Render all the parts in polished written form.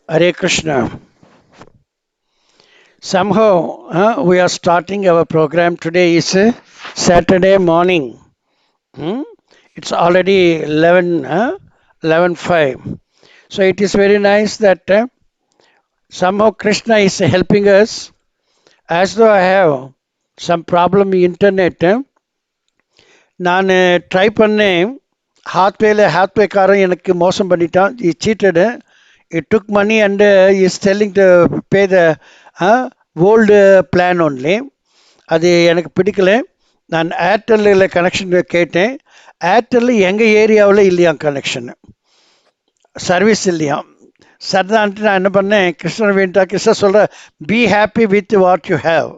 Hare Krishna. Somehow we are starting our program. Today is Saturday morning. Hmm? It's already 11, 11:05. So it is very nice that somehow Krishna is helping us. As though I have some problem internet. நான் try பண்ணேன். ஹாத்வேக்காரன் எனக்கு மோசம் பண்ணிட்டான். He cheated. He took money and he is telling to pay the old plan only. அது எனக்கு பிடிக்கல. நான் ஏர்டெல்லில் connection கேட்டேன். ஏர்டெல்லில் எங்கள் ஏரியாவில் இல்லையாம் கனெக்ஷன், சர்வீஸ் இல்லையாம். சரிதான்ட்டு நான் என்ன பண்ணேன், கிருஷ்ணன் வேண்டா கிருஷ்ணன் சொல்கிறேன், be happy with what you have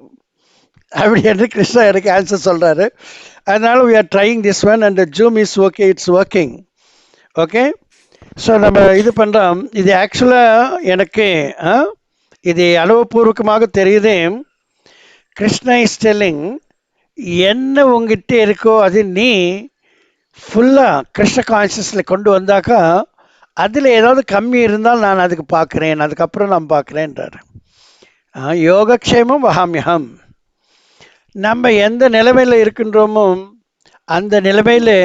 அப்படி என்று கிருஷ்ணா எனக்கு ஆன்சர் சொல்கிறாரு. அதனால we are trying this one and the Zoom is okay, it's working. Okay, so நம்ம இது பண்ணுறோம். இது ஆக்சுவலாக எனக்கு இது அனுபவபூர்வகமாக தெரியுது. கிருஷ்ணா இஸ் டெல்லிங், என்ன உங்ககிட்ட இருக்கோ அது நீ ஃபுல்லாக கிருஷ்ண கான்சியஸில் கொண்டு வந்தாக்கா அதில் ஏதாவது கம்மி இருந்தால் நான் அதுக்கு பார்க்குறேன், அதுக்கப்புறம் நான் பார்க்குறேன்றார். யோகக்ஷேமம் வகாமியம். நம்ம எந்த நிலைமையில் இருக்கின்றோமோ அந்த நிலைமையில்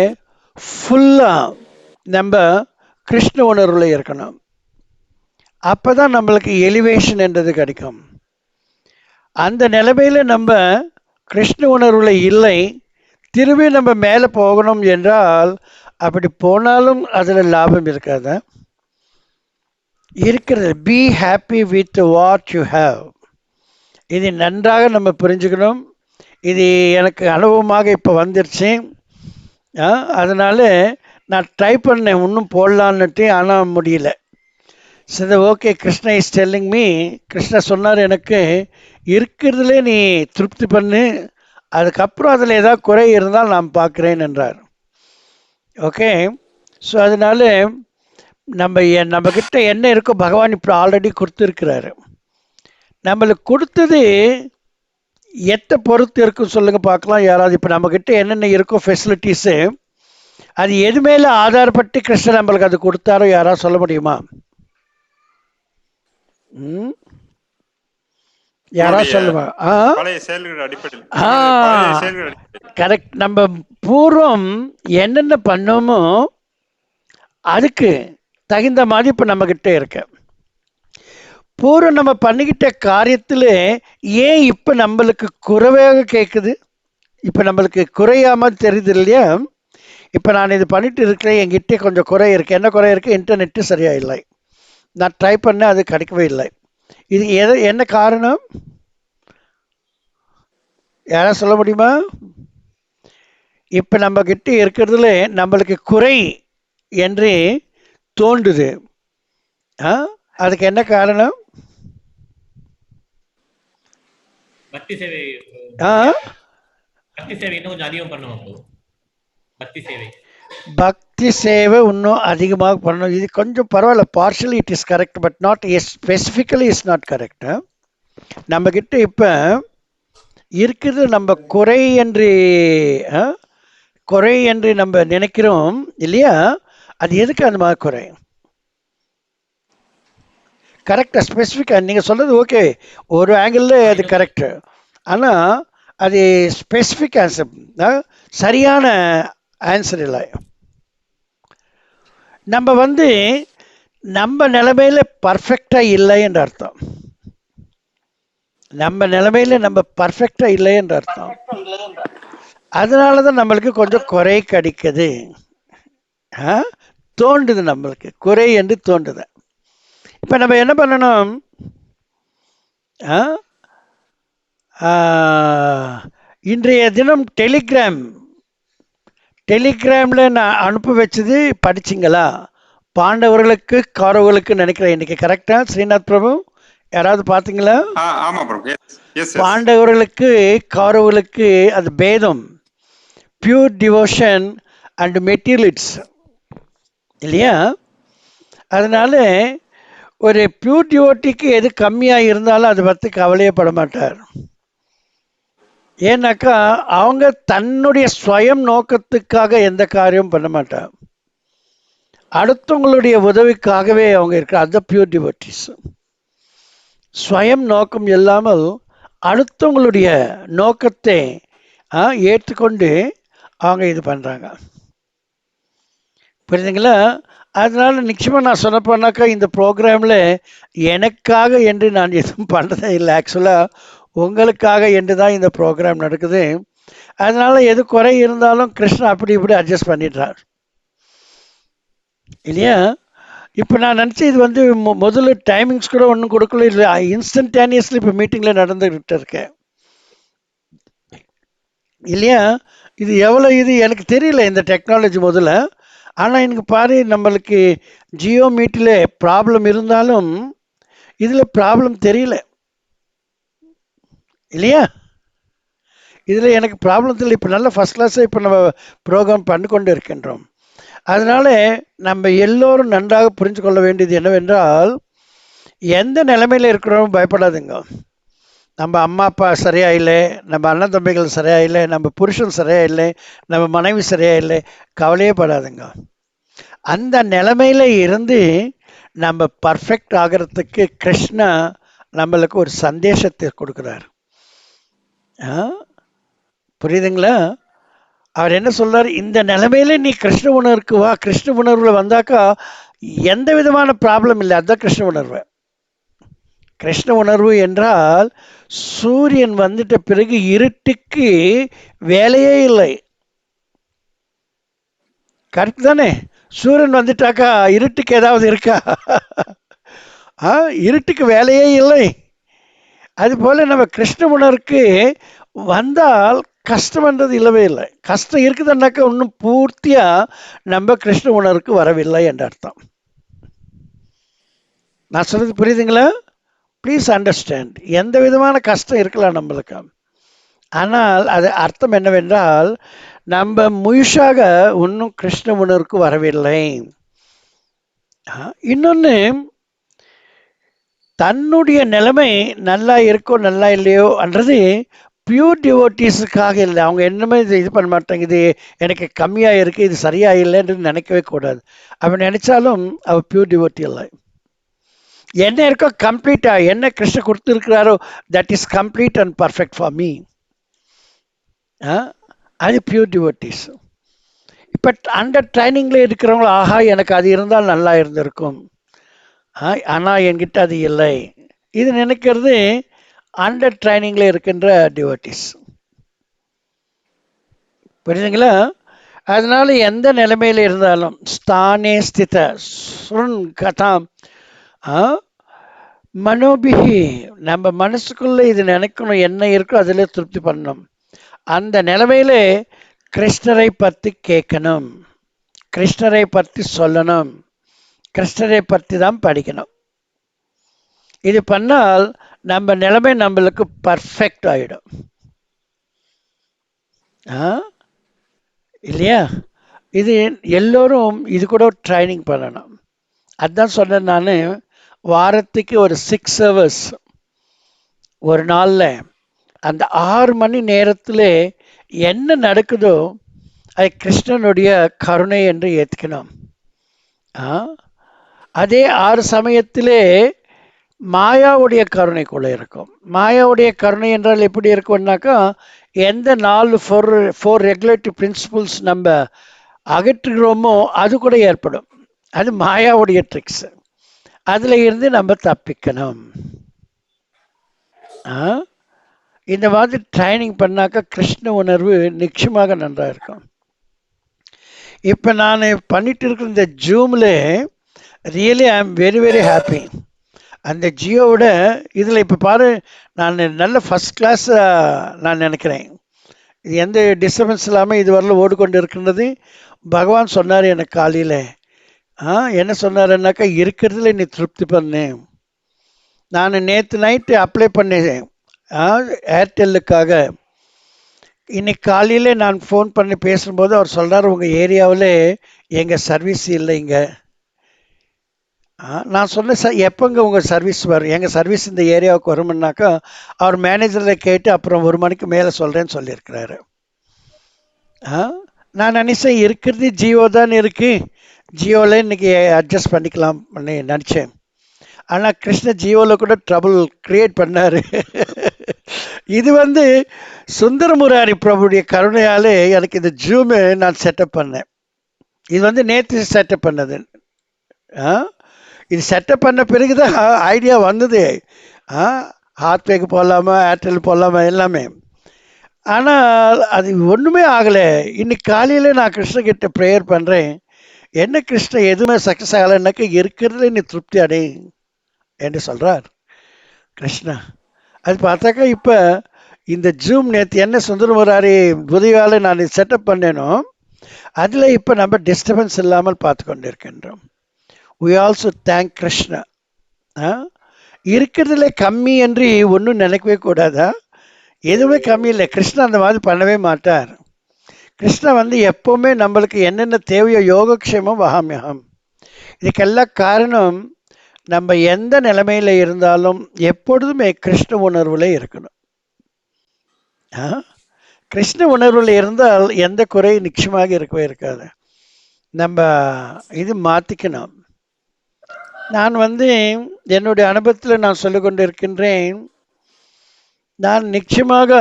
ஃபுல்லாக நம்ம கிருஷ்ண உணர்வில் இருக்கணும். அப்போ தான் நம்மளுக்கு எலிவேஷன் என்றது கிடைக்கும். அந்த நிலைமையில் நம்ம கிருஷ்ண உணர்வில் இல்லை, திரும்பி நம்ம மேலே போகணும் என்றால் அப்படி போனாலும் அதில் லாபம் இருக்காது. இருக்கிறது be happy with what you have. இது நன்றாக நம்ம புரிஞ்சுக்கணும். இது எனக்கு அனுபவமாக இப்போ வந்துருச்சு. அதனால நான் ட்ரை பண்ணேன் இன்னும் போடலான்னுட்டு, ஆனால் முடியல. சரி, okay, Krishna is telling me, Krishna சொன்னார் எனக்கு இருக்கிறதுலே நீ திருப்தி பண்ணு, அதுக்கப்புறம் அதில் ஏதாவது குறை இருந்தால் நான் பார்க்குறேன் என்றார். ஓகே, ஸோ அதனால நம்மக்கிட்ட என்ன இருக்கோ பகவான் இப்போ ஆல்ரெடி கொடுத்துருக்கிறாரு. நம்மளுக்கு கொடுத்தது எத்தை பொறுத்து இருக்குன்னு சொல்லுங்க பார்க்கலாம். யாராவது இப்போ நம்மக்கிட்ட என்னென்ன இருக்கோ ஃபெசிலிட்டிஸு, அது எது மேலே ஆதாரப்பட்டு கிருஷ்ணன் நம்மளுக்கு அது கொடுத்தாரோ யாராவது சொல்ல முடியுமா? யாராவது சொல்லுவா? கரெக்ட். நம்ம பூர்வம் என்னென்ன பண்ணோமோ அதுக்கு தகுந்த மாதிரி இப்போ நம்மக்கிட்ட இருக்க. பூர்வம் நம்ம பண்ணிக்கிட்ட காரியத்தில் ஏன் இப்போ நம்மளுக்கு குறைவாக கேட்குது, இப்போ நம்மளுக்கு குறையாமல் தெரியுது இல்லையா? இப்போ நான் இது பண்ணிட்டு இருக்கிறேன், என்கிட்ட கொஞ்சம் குறை இருக்குது. என்ன குறை இருக்குது? இன்டர்நெட்டு சரியாக இல்லை. நான் ட்ரை பண்ணேன், அது கிடைக்கவே இல்லை. இது என்ன காரணம்? யாராவது சொல்ல முடியுமா? இப்போ நம்மக்கிட்ட இருக்கிறதுல நம்மளுக்கு குறை என்று தோன்றுது. அதுக்கு என்ன காரணம்? பக்தி சேவை. பக்தி சேவை இன்னும் கொஞ்சம் அதிகம் பண்ணணும். பக்தி சேவை இன்னும் அதிகமாக பண்ணணும். இது கொஞ்சம் பரவாயில்ல, partially it is correct, but not specifically is not correct. நம்மக்கிட்ட இப்போ இருக்கிறது நம்ம குறை என்று நம்ம நினைக்கிறோம் இல்லையா? அது எதுக்கு அந்த மாதிரி குறை? கரெக்டாக ஸ்பெசிஃபிக்காக நீங்கள் சொல்கிறது ஓகே, ஒரு ஆங்கிளில் அது கரெக்டு. ஆனால் அது ஸ்பெசிஃபிக் ஆன்சர், சரியான ஆன்சர் இல்லை. நம்ம நம்ம நிலைமையில் பர்ஃபெக்டாக இல்லை என்ற அர்த்தம். நம்ம நிலைமையில் நம்ம பர்ஃபெக்டாக இல்லை என்ற அர்த்தம். அதனால தான் நம்மளுக்கு கொஞ்சம் குறை கிடைக்குது, தோன்றுது, நம்மளுக்கு குறை என்று தோன்றுது. இப்போ நம்ம என்ன பண்ணணும்? இன்றைய தினம் டெலிகிராமில் நான் அனுப்பி வச்சது படிச்சிங்களா? பாண்டவர்களுக்கு கௌரவர்களுக்கு நினைக்கிறேன் இன்னைக்கு. கரெக்டா ஸ்ரீநாத் பிரபு? யாராவது பார்த்தீங்களா? பாண்டவர்களுக்கு கௌரவர்களுக்கு அது பேதம், பியூர் டிவோஷன் அண்ட் மெட்டீரியல்ஸ் இல்லையா? அதனால ஒரு பியூர் டிவோட்டிக்கு எது கம்மியாக இருந்தாலும் அதை பற்றி கவலையப்பட மாட்டார். ஏன்னாக்கா அவங்க தன்னுடைய ஸ்வயம் நோக்கத்துக்காக எந்த காரியமும் பண்ண மாட்டார். அடுத்தவங்களுடைய உதவிக்காகவே அவங்க இருக்கிற அந்த பியூர் டிவோட்டிஸ். ஸ்வயம் நோக்கம் இல்லாமல் அடுத்தவங்களுடைய நோக்கத்தை ஏற்றுக்கொண்டு அவங்க இது பண்ணுறாங்க. புரியுதுங்களா? அதனால நிச்சயமாக நான் சொன்னப்போனாக்கா இந்த ப்ரோக்ராமில் எனக்காக என்று நான் எதுவும் பண்ணுறதே இல்லை. ஆக்சுவலாக உங்களுக்காக என்று தான் இந்த ப்ரோக்ராம் நடக்குது. அதனால எது குறை இருந்தாலும் கிருஷ்ணா அப்படி இப்படி அட்ஜஸ்ட் பண்ணிடுறார் இல்லையா? இப்போ நான் நினச்சேன் இது வந்து முதல்ல டைமிங்ஸ் கூட ஒன்றும் கொடுக்கல, இல்லை இன்ஸ்டன்டேனியஸ்லி இப்போ மீட்டிங்கில் நடந்துகிட்டு இருக்கேன் இல்லையா? இது எவ்வளோ இது எனக்கு தெரியல இந்த டெக்னாலஜி முதல்ல. ஆனால் எனக்கு பாரு, நம்மளுக்கு ஜியோ மீட்டில் ப்ராப்ளம் இருந்தாலும் இதில் ப்ராப்ளம் தெரியல இல்லையா? இதில் எனக்கு ப்ராப்ளம் தெரியல. இப்போ நல்ல ஃபஸ்ட் கிளாஸாக இப்போ நம்ம ப்ரோக்ராம் பண்ணி கொண்டு இருக்கின்றோம். அதனால நம்ம எல்லோரும் நன்றாக புரிஞ்சு கொள்ள வேண்டியது என்னவென்றால், எந்த நிலைமையில் இருக்கிறோம் பயப்படாதுங்க. நம்ம அம்மா அப்பா சரியா இல்லை, நம்ம அண்ணன் தம்பிகள் சரியா இல்லை, நம்ம புருஷன் சரியா இல்லை, நம்ம மனைவி சரியா இல்லை, கவலையே படாதுங்க. அந்த நிலைமையில இருந்து நம்ம பர்ஃபெக்ட் ஆகிறதுக்கு கிருஷ்ணா நம்மளுக்கு ஒரு சந்தேஷத்தை கொடுக்குறார். புரியுதுங்களா? அவர் என்ன சொல்றாரு, இந்த நிலைமையில நீ கிருஷ்ண உணர்வுக்கு வா. கிருஷ்ண உணர்வுல வந்தாக்கா எந்த விதமான ப்ராப்ளம் இல்லை. அதுதான் கிருஷ்ண உணர்வு. கிருஷ்ண உணர்வு என்றால் சூரியன் வந்துட்ட பிறகு இருட்டுக்கு வேலையே இல்லை. கரெக்ட் தானே? சூரியன் வந்துட்டாக்கா இருட்டுக்கு ஏதாவது இருக்கா? இருட்டுக்கு வேலையே இல்லை. அதுபோல நம்ம கிருஷ்ண உணர்வுக்கு வந்தால் கஷ்டம்ன்றது இல்லவே இல்லை. கஷ்டம் இருக்குதுன்னாக்கா இன்னும் பூர்த்தியா நம்ம கிருஷ்ண உணர்வுக்கு வரவில்லை என்ற அர்த்தம். நான் சொல்றது புரியுதுங்களா? Please understand. எந்த விதமான கஷ்டம் இருக்கலாம் நம்மளுக்கு, ஆனால் அது அர்த்தம் என்னவென்றால் நம்ம முழுசாக இன்னும் கிருஷ்ண உணர்வுக்கு வரவில்லை. இன்னொன்று, தன்னுடைய நிலைமை நல்லா இருக்கோ நல்லா இல்லையோ என்றது பியூர் டிவோட்டீஸுக்காக இல்லை. அவங்க என்னமே இது பண்ண மாட்டாங்க, இது எனக்கு கம்மியாக இருக்குது, இது சரியாக இல்லைன்றது நினைக்கவே கூடாது. அவன் நினைச்சாலும் அவள் பியூர் டிவோட்டி இல்லை. என்ன இருக்கோ கம்ப்ளீட்டாக என்ன கிருஷ்ண கொடுத்துருக்கிறாரோ that is complete and perfect for me. அது பியூர் டிவோட்டீஸ். இப்போ அண்டர் ட்ரைனிங்கில் இருக்கிறவங்க, ஆஹா எனக்கு அது இருந்தால் நல்லா இருந்திருக்கும், ஆனால் என்கிட்ட அது இல்லை, இது நினைக்கிறது அண்டர் ட்ரைனிங்கில் இருக்கின்ற டிவோட்டீஸ். புரியுதுங்களா? அதனால எந்த நிலைமையில் இருந்தாலும் ஸ்தானே ஸ்தித சுன் கதாம் மனோபிகி, நம்ம மனசுக்குள்ள இது நினைக்கணும், என்ன இருக்கோ அதில் திருப்தி பண்ணணும். அந்த நிலைமையில கிருஷ்ணரை பற்றி கேட்கணும், கிருஷ்ணரை பற்றி சொல்லணும், கிருஷ்ணரை பற்றி தான் படிக்கணும். இது பண்ணால் நம்ம நிலைமை நம்மளுக்கு பர்ஃபெக்ட் ஆகிடும் இல்லையா? இது எல்லோரும் இது கூட ட்ரைனிங் பண்ணணும். அதுதான் சொன்னேன் நான், வாரத்துக்கு ஒரு 6 hours ஒரு நாளில் அந்த 6 மணி நேரத்தில் என்ன நடக்குதோ அது கிருஷ்ணனுடைய கருணை என்று ஏற்றுக்கணும். அதே 6 சமயத்திலே மாயாவுடைய கருணைக்குள்ளே இருக்கும். மாயாவுடைய கருணை என்றால் எப்படி இருக்கும்னாக்கா, எந்த 4 ரெகுலேட்டிவ் பிரின்சிபிள்ஸ் நம்ம அகற்றுகிறோமோ அது கூட ஏற்படும். அது மாயாவுடைய ட்ரிக்ஸ். அதில் இருந்து நம்ம தப்பிக்கணும். இந்த மாதிரி ட்ரைனிங் பண்ணாக்கா கிருஷ்ண உணர்வு நிச்சயமாக நன்றாக இருக்கும். இப்போ நான் பண்ணிட்டு இருக்கிற இந்த ஜூமில் really I am very very happy. அந்த ஜியோவோட இதில் இப்போ பாரு, நான் நல்ல ஃபஸ்ட் கிளாஸ் நான் நினைக்கிறேன். இது எந்த டிஸ்டர்பன்ஸ் இல்லாமல் இது வரல ஓடிக்கொண்டு இருக்கின்றது. பகவான் சொன்னார் எனக்கு காலையில், என்ன சொன்னாருன்னாக்கா, இருக்கிறதுல நீ திருப்தி பண்ணு. நான் நேற்று நைட்டு அப்ளை பண்ணேன் ஏர்டெல்லுக்காக. இன்னைக்கு காலையில் நான் ஃபோன் பண்ணி பேசும்போது அவர் சொல்கிறார், உங்கள் ஏரியாவில் எங்கள் சர்வீஸ் இல்லைங்க. நான் சொன்னேன், சார் எப்போங்க உங்கள் சர்வீஸ் வரும்? எங்கள் சர்வீஸ் இந்த ஏரியாவுக்கு வருமுன்னாக்கா அவர் மேனேஜரில் கேட்டு அப்புறம் 1 மணிக்கு மேலே சொல்கிறேன்னு சொல்லியிருக்கிறாரு. நான் நினைச்சேன் இருக்கிறது ஜியோ தான் இருக்குது, ஜியோவில் இன்னைக்கு அட்ஜஸ்ட் பண்ணிக்கலாம் பண்ணி நினச்சேன். ஆனால் கிருஷ்ண ஜியோவில் கூட ட்ரபுள் கிரியேட் பண்ணார். இது வந்து சுந்தரமுராரி பிரபுடைய கருணையாலே எனக்கு இந்த ஜூமு நான் செட்டப் பண்ணேன். இது வந்து நேற்று செட்டப் பண்ணது. இது செட்டப் பண்ண பிறகு தான் ஐடியா வந்தது. ஹாத்வேக்கு போடலாமா, ஏர்டெல் போடலாமா எல்லாமே. ஆனால் அது ஒன்றுமே ஆகலை. இன்னைக்கு காலையில் நான் கிருஷ்ணகிட்ட ப்ரேயர் பண்ணுறேன். என்ன கிருஷ்ண எதுவுமே சக்ஸஸ் ஆகலைன்னாக்க இருக்கிறதுல நீ திருப்தி அடை என்று சொல்கிறார் கிருஷ்ணா. அது பார்த்தாக்கா இப்போ இந்த ஜூம் நேற்று என்ன சுந்தரமுராரி புதியால் நான் செட்டப் பண்ணேனோ அதில் இப்போ நம்ம டிஸ்டர்பன்ஸ் இல்லாமல் பார்த்து கொண்டு இருக்கின்றோம். we also thank Krishna. இருக்கிறதுல கம்மி என்று ஒன்றும் நினைக்கவே கூடாதா? எதுவுமே கம்மி இல்லை. கிருஷ்ணா அந்த மாதிரி பண்ணவே மாட்டார். கிருஷ்ணா வந்து எப்போவுமே நம்மளுக்கு என்னென்ன தேவையோ யோகக்ஷேமம் வகாமியகம். இதுக்கெல்லாம் காரணம் நம்ம எந்த நிலைமையில் இருந்தாலும் எப்பொழுதுமே கிருஷ்ண உணர்வில் இருக்கணும். கிருஷ்ண உணர்வில் இருந்தால் எந்த குறை நிச்சயமாக இருக்கவே இருக்காது. நம்ம இது மாற்றிக்கணும். நான் வந்து என்னுடைய அனுபவத்தில் நான் சொல்லிக் கொண்டு இருக்கின்றேன். நான் நிச்சயமாக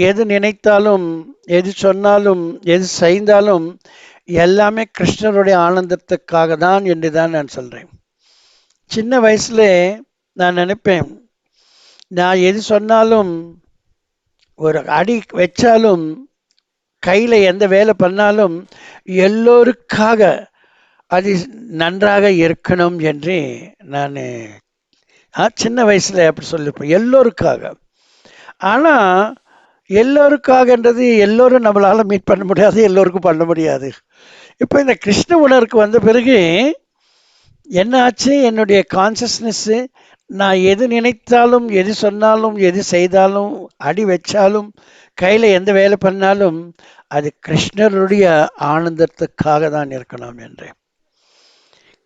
எது நினைத்தாலும், எது சொன்னாலும், எது செய்தாலும் எல்லாமே கிருஷ்ணருடைய ஆனந்தத்துக்காக தான் என்று தான் நான் சொல்கிறேன். சின்ன வயசுல நான் நினைப்பேன், நான் எது சொன்னாலும், ஒரு அடி வச்சாலும், கையில் எந்த வேலை பண்ணாலும் எல்லோருக்காக அது நன்றாக இருக்கணும் என்று நான் சின்ன வயசில் அப்படி சொல்லியிருப்பேன், எல்லோருக்காக. ஆனால் எல்லோருக்காகன்றது எல்லோரும் நம்மளால் மீட் பண்ண முடியாது, எல்லோருக்கும் பண்ண முடியாது. இப்போ இந்த கிருஷ்ண உணர்வுக்கு வந்த பிறகு என்ன ஆச்சு, என்னுடைய கான்சியஸ்னஸ்ஸு நான் எது நினைத்தாலும், எது சொன்னாலும், எது செய்தாலும், அடி வச்சாலும், கையில் எந்த வேலை பண்ணாலும் அது கிருஷ்ணருடைய ஆனந்தத்துக்காக தான் இருக்கணும் என்று.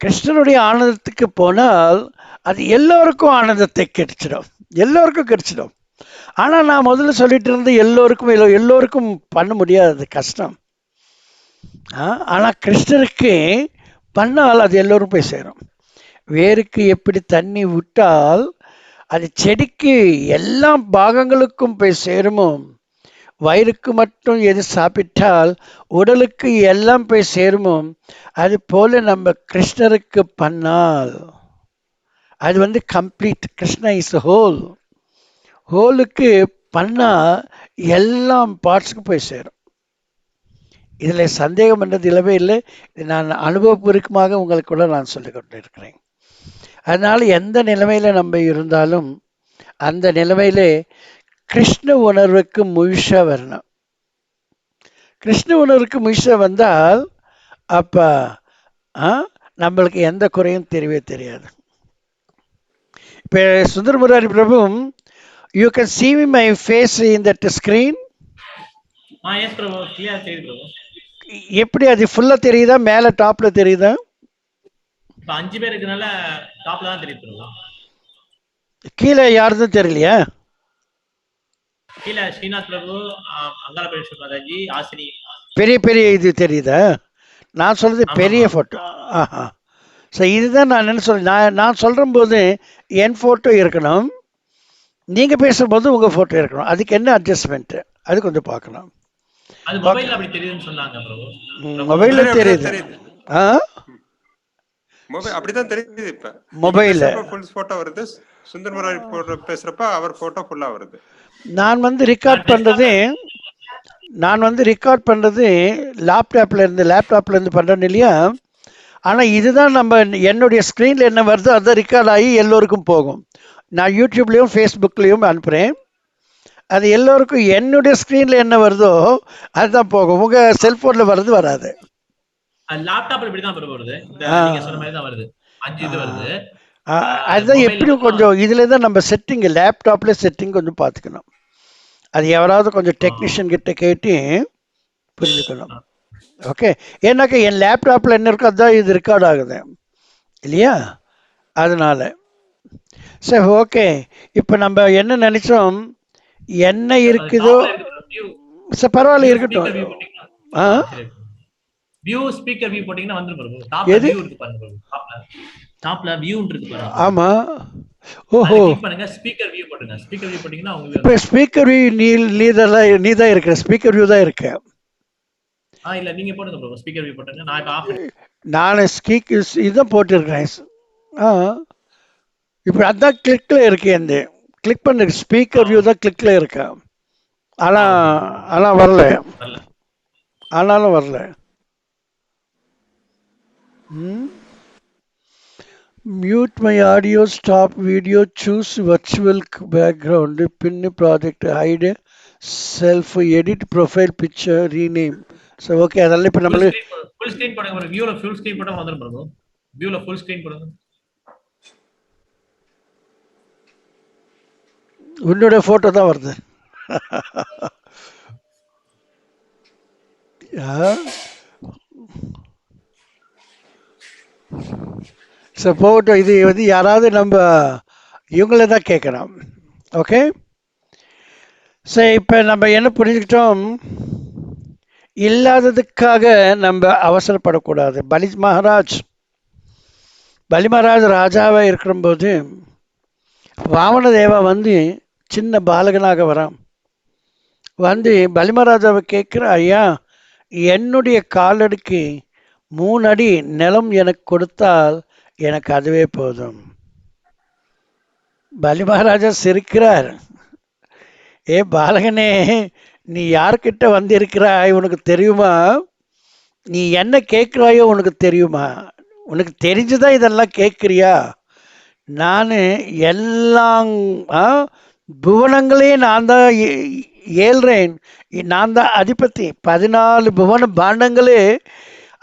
கிருஷ்ணருடைய ஆனந்தத்துக்கு போனால் அது எல்லோருக்கும் ஆனந்தத்தை கிடைச்சிடும், எல்லோருக்கும் கிடைச்சிடும். ஆனால் நான் முதல்ல சொல்லிட்டு இருந்து எல்லோருக்கும் பண்ண முடியாது, கஷ்டம். ஆனால் கிருஷ்ணருக்கு பண்ணால் அது எல்லோரும் போய் சேரும். வேருக்கு எப்படி தண்ணி விட்டால் அது செடிக்கு எல்லா பாகங்களுக்கும் போய் சேருமோ, வயிறுக்கு மட்டும் எது சாப்பிட்டால் உடலுக்கு எல்லாம் போய் சேருமோ, அது போல நம்ம கிருஷ்ணருக்கு பண்ணால் அது வந்து கம்ப்ளீட். Krishna is whole. ஹோலுக்கு பண்ணால் எல்லாம் பார்ட்ஸுக்கும் போய் சேரும். இதில் சந்தேகம் என்றது இல்லவே இல்லை. நான் அனுபவபூர்வமாக உங்களுக்குள்ள நான் சொல்லிக் கொண்டு இருக்கிறேன். அதனால் எந்த நிலைமையில் நம்ம இருந்தாலும் அந்த நிலைமையிலே கிருஷ்ண உணர்வுக்கு முழுசாக வரணும். கிருஷ்ண உணர்வுக்கு முழுசாக வந்தால் அப்போ நம்மளுக்கு எந்த குறையும் தெரியவே தெரியாது. இப்போ Sundaramurari Prabhu, you can see my face in that screen. yes bro, clear தெரியுது bro. எப்படி அது ஃபுல்லா தெரியுதா, மேல டாப்ல தெரியுதா? இப்போ 5 பேர் இருக்கனால டாப்ல தான் தெரியுது bro. கீழே யாருதும் தெரியலையா? கீழே ஸ்ரீநாத் பிரபு, அங்காள பரமேஸ்வர மாதாஜி, ஆசினி. பெரிய பெரிய இது தெரியுதா? நான் சொல்றது பெரிய ஃபோட்டோ. ஆஹா. ஸோ இதுதான் நான் என்ன சொல்றேன், நான் சொல்கிற போது என் ஃபோட்டோ இருக்கணும், நீங்கள் பேசும்போது உங்கள் ஃபோட்டோ இருக்கணும். அதுக்கு என்ன அட்ஜஸ்ட்மெண்ட்டு அது கொஞ்சம் பார்க்கணும். அது மொபைல்ல அப்படி தெரியுதுன்னு சொன்னாங்க bro. மொபைல்ல தெரியுது. மொபைல் அப்படிதான் தெரியுது. இப்ப மொபைல்ல ஃபுல் போட்டோ வருது, சுந்தரமுராரி போட்டோ பேசுறப்ப அவர் போட்டோ ஃபுல்லா வருது. நான் வந்து ரெக்கார்ட் பண்ணுறது லேப்டாப்ல இருந்து பண்ணுறேன் இல்லையா? ஆனால் இதுதான் நம்ம என்னுடைய ஸ்க்ரீனில் என்ன வருதோ அதுதான் ரெக்கார்ட் ஆகி எல்லோருக்கும் போகும். நான் யூடியூப்லேயும் ஃபேஸ்புக்லேயும் அனுப்புகிறேன். அது எல்லோருக்கும் என்னுடைய ஸ்க்ரீனில் என்ன வருதோ அதுதான் போகும். உங்கள் செல்ஃபோனில் வர்றது வராது. லேப்டாப்ல இப்படி தான் வருது, நீங்க சொன்ன மாதிரி தான் வருது, 5 இது வருது. அதுதான் எப்படியும் கொஞ்சம் இதில் தான் நம்ம செட்டிங், லேப்டாப்பில் செட்டிங் கொஞ்சம் பார்த்துக்கணும். அது எவராவது கொஞ்சம் டெக்னீஷியன் கிட்ட கேட்டு புரிஞ்சுக்கணும். ஓகே, ஏன்னாக்கா என் லேப்டாப்பில் என்ன இருக்கோ அதுதான் இது ரெக்கார்ட் ஆகுது இல்லையா? அதனால சரி, ஓகே. இப்போ நம்ம என்ன நினைச்சோம், என்ன இருக்குதோ சரி பரவாயில்ல இருக்கட்டும். வியூ ஸ்பீக்கர் வியூ போட்டீங்கன்னா வந்துரும் bro. டாப்ல எது? வியூ இருக்கு பாருங்க bro. டாப்ல வியூ இருக்கு பாருங்க. ஆமா. அதை ஓஹோ. கிளிக் பண்ணுங்க, ஸ்பீக்கர் வியூ போட்டுங்க. ஸ்பீக்கர் வியூ போட்டீங்கன்னா உங்களுக்கு இப்போ வந்துரும். ஸ்பீக்கர் நீ தான் இருக்கிற ஸ்பீக்கர் வியூ தான் இருக்க. இல்ல நீங்க போடுங்க ப்ரோ. ஸ்பீக்கர் வியூ போட்டுங்க. நான் இப்ப ஆஃப் நான் இதான் போட்டிருக்கேன். ஆ இப்போ அதான் கிளிக்ல இருக்கு. அந்த கிளிக் பண்ண ஸ்பீக்கர் வியூ தான் கிளிக்ல இருக்கா. ஆனால் ஆனால் வரல. வரல. ஆனாலும் வரல. Mute my audio, stop video, choose virtual background, pin project, hide self, edit profile picture, rename. So okay, அதெல்லாம் இப்போ நம்மளு ஃபுல் ஸ்கிரீன் போடுங்க bro. வியூல ஃபுல் ஸ்கிரீன் போட்டா வந்துரும் bro. வியூல ஃபுல் ஸ்கிரீன் போடுங்க. உன்னோட போட்டோ தான் வருது. ஸோ போட்டோ இது வந்து யாராவது நம்ம இவங்கள தான் கேட்குறோம். ஓகே, ஸோ இப்போ நம்ம என்ன புரிஞ்சுக்கிட்டோம், இல்லாததுக்காக நம்ம அவசரப்படக்கூடாது. பலி மகாராஜ் ராஜாவாக இருக்கும்போது வாமனதேவா வந்து சின்ன பாலகனாக வரான். வந்து பலிமராஜாவை கேட்குற, ஐயா என்னுடைய காலடிக்கு 3 அடி நிலம் எனக்கு கொடுத்தால் எனக்கு அதுவே போதும். பலி மகாராஜா சிரிக்கிறார். ஏ பாலகனே, நீ யார்கிட்ட வந்திருக்கிறாய் உனக்கு தெரியுமா? நீ என்ன கேட்குறாயோ உனக்கு தெரியுமா? உனக்கு தெரிஞ்சுதான் இதெல்லாம் கேட்குறியா? நான் எல்லாம் புவனங்களையும் நான் தான் ஏழ்றேன். நான் தான் அதிபதி. 14 புவன பாண்டங்களே,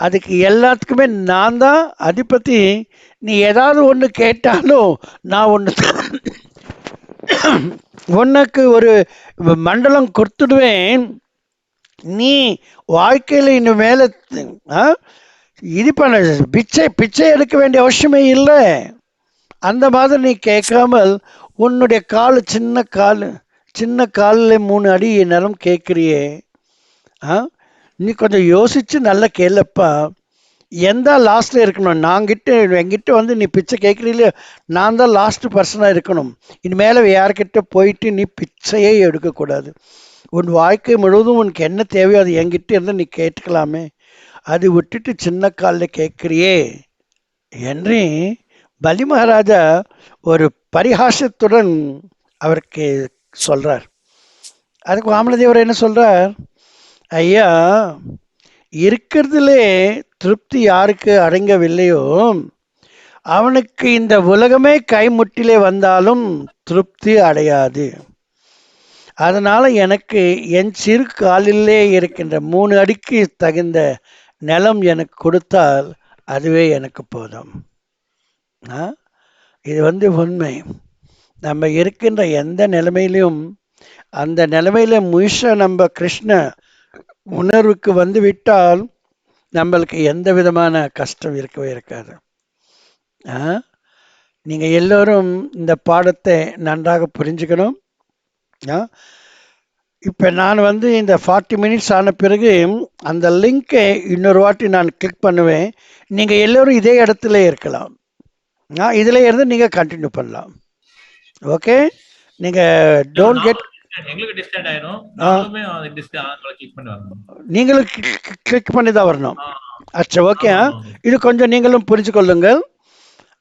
அதுக்கு எல்லாத்துக்குமே நான் தான் அதிபதி. நீ ஏதாவது ஒன்று கேட்டாலும் நான் உனக்கு ஒரு மண்டலம் கொடுத்துடுவேன். நீ வாழ்க்கையில் இன்னும் மேலே இது பண்ண பிச்சை எடுக்க வேண்டிய அவசியமே இல்லை. அந்த மாதிரி நீ கேட்காமல் உன்னுடைய சின்ன காலில் 3 அடி நிலம் கேட்குறியே, நீ கொஞ்சம் யோசிச்சு நல்லா கேளப்பா. எந்த லாஸ்ட்ல இருக்கணும்? என்கிட்ட வந்து நீ பிச்சை கேட்குறீங்களே, நான் தான் லாஸ்ட் பர்சனாக இருக்கணும். இனிமேல யார்கிட்ட போயிட்டு நீ பிச்சையே எடுக்கக்கூடாது. உன் வாழ்க்கை முழுவதும் உனக்கு என்ன தேவையோ அது என்கிட்ட இருந்து நீ கேட்டுக்கலாமே. அது விட்டுட்டு சின்ன காலில் கேட்குறியே என்று பலி மகாராஜா ஒரு பரிகாசத்துடன் அவருக்கு சொல்றார். அதுக்கு வாமனதேவர் என்ன சொல்றார், ஐயா இருக்கிறதுலே திருப்தி யாருக்கு அடங்கவில்லையோ அவனுக்கு இந்த உலகமே கைமுட்டிலே வந்தாலும் திருப்தி அடையாது. அதனால எனக்கு என் சிறு காலிலே இருக்கின்ற 3 அடிக்கு தகுந்த நிலம் எனக்கு கொடுத்தால் அதுவே எனக்கு போதும். இது வந்து உண்மை. நம்ம இருக்கின்ற எந்த நிலைமையிலும் அந்த நிலைமையில முழுசா நம்ம கிருஷ்ண உணர்வுக்கு வந்து விட்டால் நம்மளுக்கு எந்த விதமான கஷ்டம் இருக்கவே இருக்காது. நீங்கள் எல்லோரும் இந்த பாடத்தை நன்றாக புரிஞ்சுக்கணும். இப்போ நான் வந்து இந்த 40 மினிட்ஸ் ஆன பிறகு அந்த லிங்கை இன்னொரு வாட்டி நான் கிளிக் பண்ணுவேன். நீங்கள் எல்லோரும் இதே இடத்துல இருக்கலாம். இதில் இருந்து நீங்கள் கண்டினியூ பண்ணலாம். ஓகே, நீங்கள் டோன்ட் கெட் நீங்களும் கிளிக் பண்ணி தான் வரணும். அச்சா, ஓகே. இது கொஞ்சம் நீங்களும் புரிஞ்சு கொள்ளுங்கள்.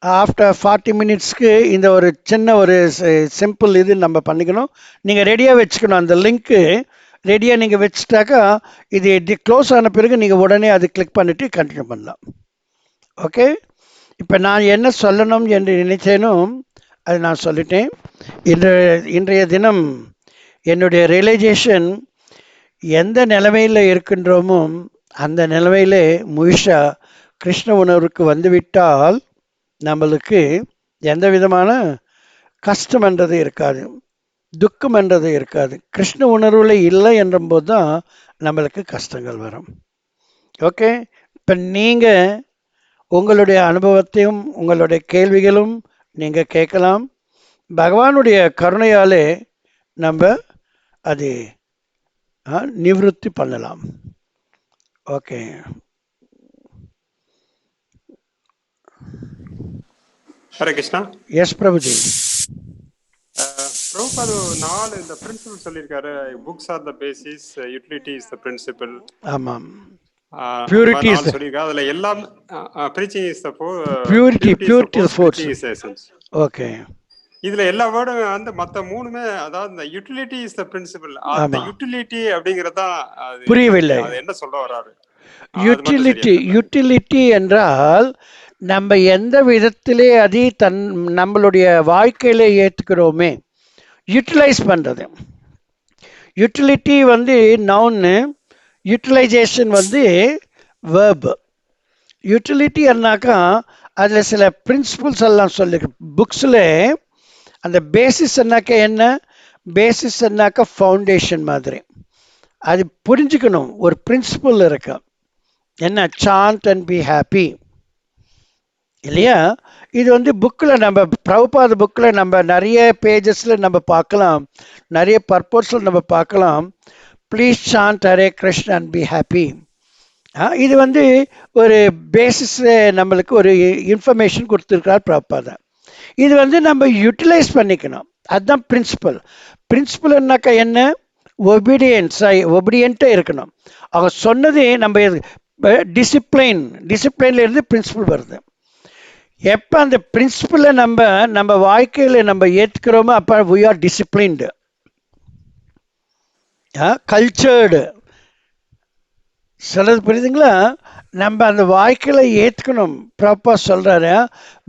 ஆஃப்டர் 40 மினிட்ஸ்க்கு இந்த ஒரு சின்ன ஒரு சிம்பிள் இது நம்ம பண்ணிக்கணும். நீங்கள் ரெடியாக வச்சுக்கணும். அந்த லிங்க்கு ரெடியாக நீங்கள் வச்சுட்டாக்கா இது க்ளோஸ் ஆன பிறகு நீங்கள் உடனே அது கிளிக் பண்ணிவிட்டு கண்டினியூ பண்ணலாம். ஓகே, இப்போ நான் என்ன சொல்லணும் என்று நினைச்சேனோ அது நான் சொல்லிட்டேன். இன்றைய தினம் என்னுடைய ரியலைசேஷன், எந்த நிலைமையில் இருக்கின்றோமோ அந்த நிலைமையிலே முழுஷா கிருஷ்ண உணர்வுக்கு வந்துவிட்டால் நம்மளுக்கு எந்த விதமான கஷ்டம் என்றது இருக்காது, துக்கம் என்றது இருக்காது. கிருஷ்ண உணர்வில் இல்லை என்றபோது தான் நம்மளுக்கு கஷ்டங்கள் வரும். ஓகே, இப்போ நீங்கள் உங்களுடைய அனுபவத்தையும் உங்களுடைய கேள்விகளும் நீங்கள் கேட்கலாம். பகவானுடைய கருணையாலே நம்ம அது நிவர்த்தி பண்ணலாம். ஓகே, ஹரே கிருஷ்ணா. எஸ் பிரபுஜி. பிரபுபாது 4 இந்த பிரின்சிபல் சொல்லியிருக்காரு. Books are the basis, utility is the principle. ஆமாம். பியூரிட்டி இஸ் 4 சொல்லியிருக்காரு. அதுல எல்லாம் preaching is the purity the force. Preaching is the essence. Okay. இதுல எல்லா வேர்டும் வந்து மத்த மூணுமே, அதாவது இந்த யூட்டிலிட்டி இஸ் த பிரின்சிபல். அந்த யூட்டிலிட்டி அப்படிங்கறதா புரியவில்லை. அது என்ன சொல்ல வராரு? யூட்டிலிட்டி என்றால் நம்ம எந்த விதத்திலே அதை நம்மளுடைய வாழ்க்கையில ஏற்றுக்கிறோமே, யூட்டிலைஸ் பண்றது. யூட்டிலிட்டி வந்து நவுன்னு, யூட்டிலைசேஷன் வந்து வேர்பு. யூட்டிலிட்டி என்னாக்கா அதில் சில பிரின்சிபல்ஸ் எல்லாம் சொல்லிருக்கு புக்ஸில். அந்த பேசிஸ் என்னாக்கா என்ன? பேசிஸ் என்னாக்கா ஃபவுண்டேஷன் மாதிரி. அது புரிஞ்சுக்கணும். ஒரு பிரின்சிபல் இருக்கு. என்ன? சாண்ட் அண்ட் பி ஹாப்பி இல்லையா? இது வந்து புக்கில் நம்ம பிரபுபாத புக்கில் நம்ம நிறைய பேஜஸில் நம்ம பார்க்கலாம், நிறைய பர்பஸில் நம்ம பார்க்கலாம். Please chant Hare Krishna and be happy. இது வந்து ஒரு பேசிஸ், நம்மளுக்கு ஒரு இன்ஃபர்மேஷன் கொடுத்துருக்கார் பிரபுபாதா. இது வந்து நம்ம யூட்டிலைஸ் பண்ணிக்கணும். அதுதான் பிரின்சிபல். பிரின்சிபல்னாக்கா என்ன? ஒபீடியன்ட்டாக இருக்கணும். அவங்க சொன்னது நம்ம டிசிப்ளைன்ல இருந்து பிரின்சிபல் வருது. எப்போ அந்த பிரின்சிபலை நம்ம வாழ்க்கையில் நம்ம ஏற்றுக்கிறோமோ அப்போ we are disciplined, கல்ச்சர்டு. சொல்றது புரியுதுங்களா? நம்ம அந்த வாழ்க்கையில ஏற்றுக்கணும். ப்ராப்பா சொல்றாரு,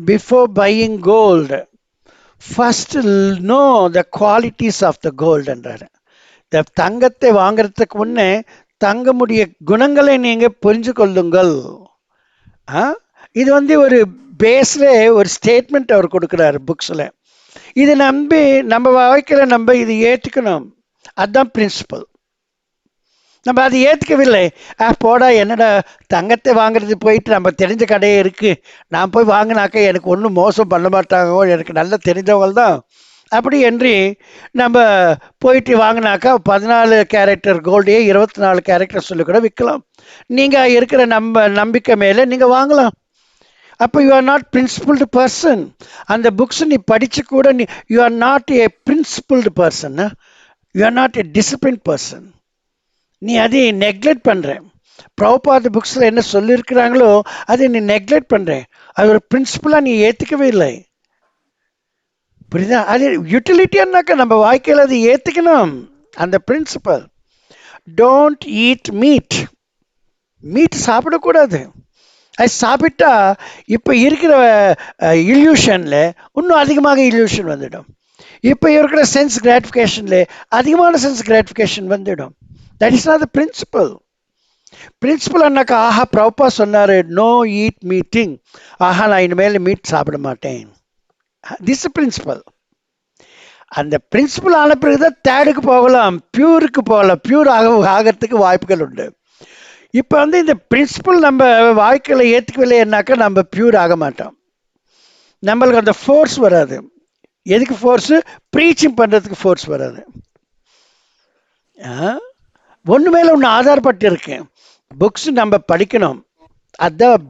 before buying gold first know the qualities of the கோல்டுன்றாரு. இந்த தங்கத்தை வாங்குறதுக்கு முன்னே தங்கமுடைய குணங்களை நீங்க புரிஞ்சு கொள்ளுங்கள். இது வந்து ஒரு பேஸ்ல ஒரு ஸ்டேட்மெண்ட் அவர் கொடுக்குறாரு புக்ஸ்ல. இதை நம்பி நம்ம வாழ்க்கையில நம்ம இது ஏற்றுக்கணும். அதுதான் பிரின்சிபல். நம்ம அதை ஏற்றுக்கவில்லை. போடா, என்னடா தங்கத்தை வாங்குறது போயிட்டு நம்ம தெரிஞ்ச கடையே இருக்கு, நான் போய் வாங்கினாக்க எனக்கு ஒன்றும் மோசம் பண்ண மாட்டாங்க, எனக்கு நல்லா தெரிஞ்சவங்க தான் அப்படி என்று நம்ம போயிட்டு வாங்கினாக்கா 14 கேரக்டர் கோல்டையே 24 கேரக்டர் சொல்லி கூட விற்கலாம். நீங்கள் இருக்கிற நம்பிக்கை மேலே நீங்கள் வாங்கலாம். அப்போ you are not principled person. அந்த புக்ஸ் நீ படித்து கூட you are not a principled person, you are not a discipline person. நீ அதை நெக்லெக்ட் பண்ணுற. பிரபுபாத புக்ஸில் என்ன சொல்லியிருக்கிறாங்களோ அதை நீ நெக்லெக்ட் பண்ணுற. அது ஒரு பிரின்சிபலாக நீ ஏற்றுக்கவே இல்லை. புரியுதா? அது யூட்டிலிட்டின்னாக்கா நம்ம வாழ்க்கையில் அதை ஏற்றுக்கணும். அந்த பிரின்சிபல். டோன்ட் ஈட் மீட் சாப்பிடக்கூடாது. அது சாப்பிட்டா இப்போ இருக்கிற இல்யூஷனில் இன்னும் அதிகமாக இல்யூஷன் வந்துடும். இப்போ இருக்கிற சென்ஸ் கிராட்டிஃபிகேஷனில் அதிகமான சென்ஸ் கிராட்டிஃபிகேஷன் வந்துடும். That is not the principle. பிரின்சிபல்னாக்கா, ஆஹா பிரபுபா சொன்னார் நோ ஈட் மீட்டிங், ஆஹா நான் இனிமேல் மீட் சாப்பிட மாட்டேன். This principal. அந்த பிரின்சிபல் ஆன பிறகுதான் தேர்டுக்கு போகலாம், பியூருக்கு போகலாம். பியூர் ஆகிறதுக்கு வாய்ப்புகள் உண்டு. இப்போ வந்து இந்த பிரின்சிபல் நம்ம வாழ்க்கையில் ஏற்றுக்கவில்லைன்னாக்கா நம்ம பியூர் ஆக மாட்டோம். நம்மளுக்கு அந்த ஃபோர்ஸ் வராது. எதுக்கு ஃபோர்ஸு? ப்ரீச்சிங் பண்ணுறதுக்கு ஃபோர்ஸ் வராது. ஒன்று மேலே ஒன்று ஆதாரப்பட்டு இருக்கேன். புக்ஸ் நம்ம படிக்கணும், அதுதான்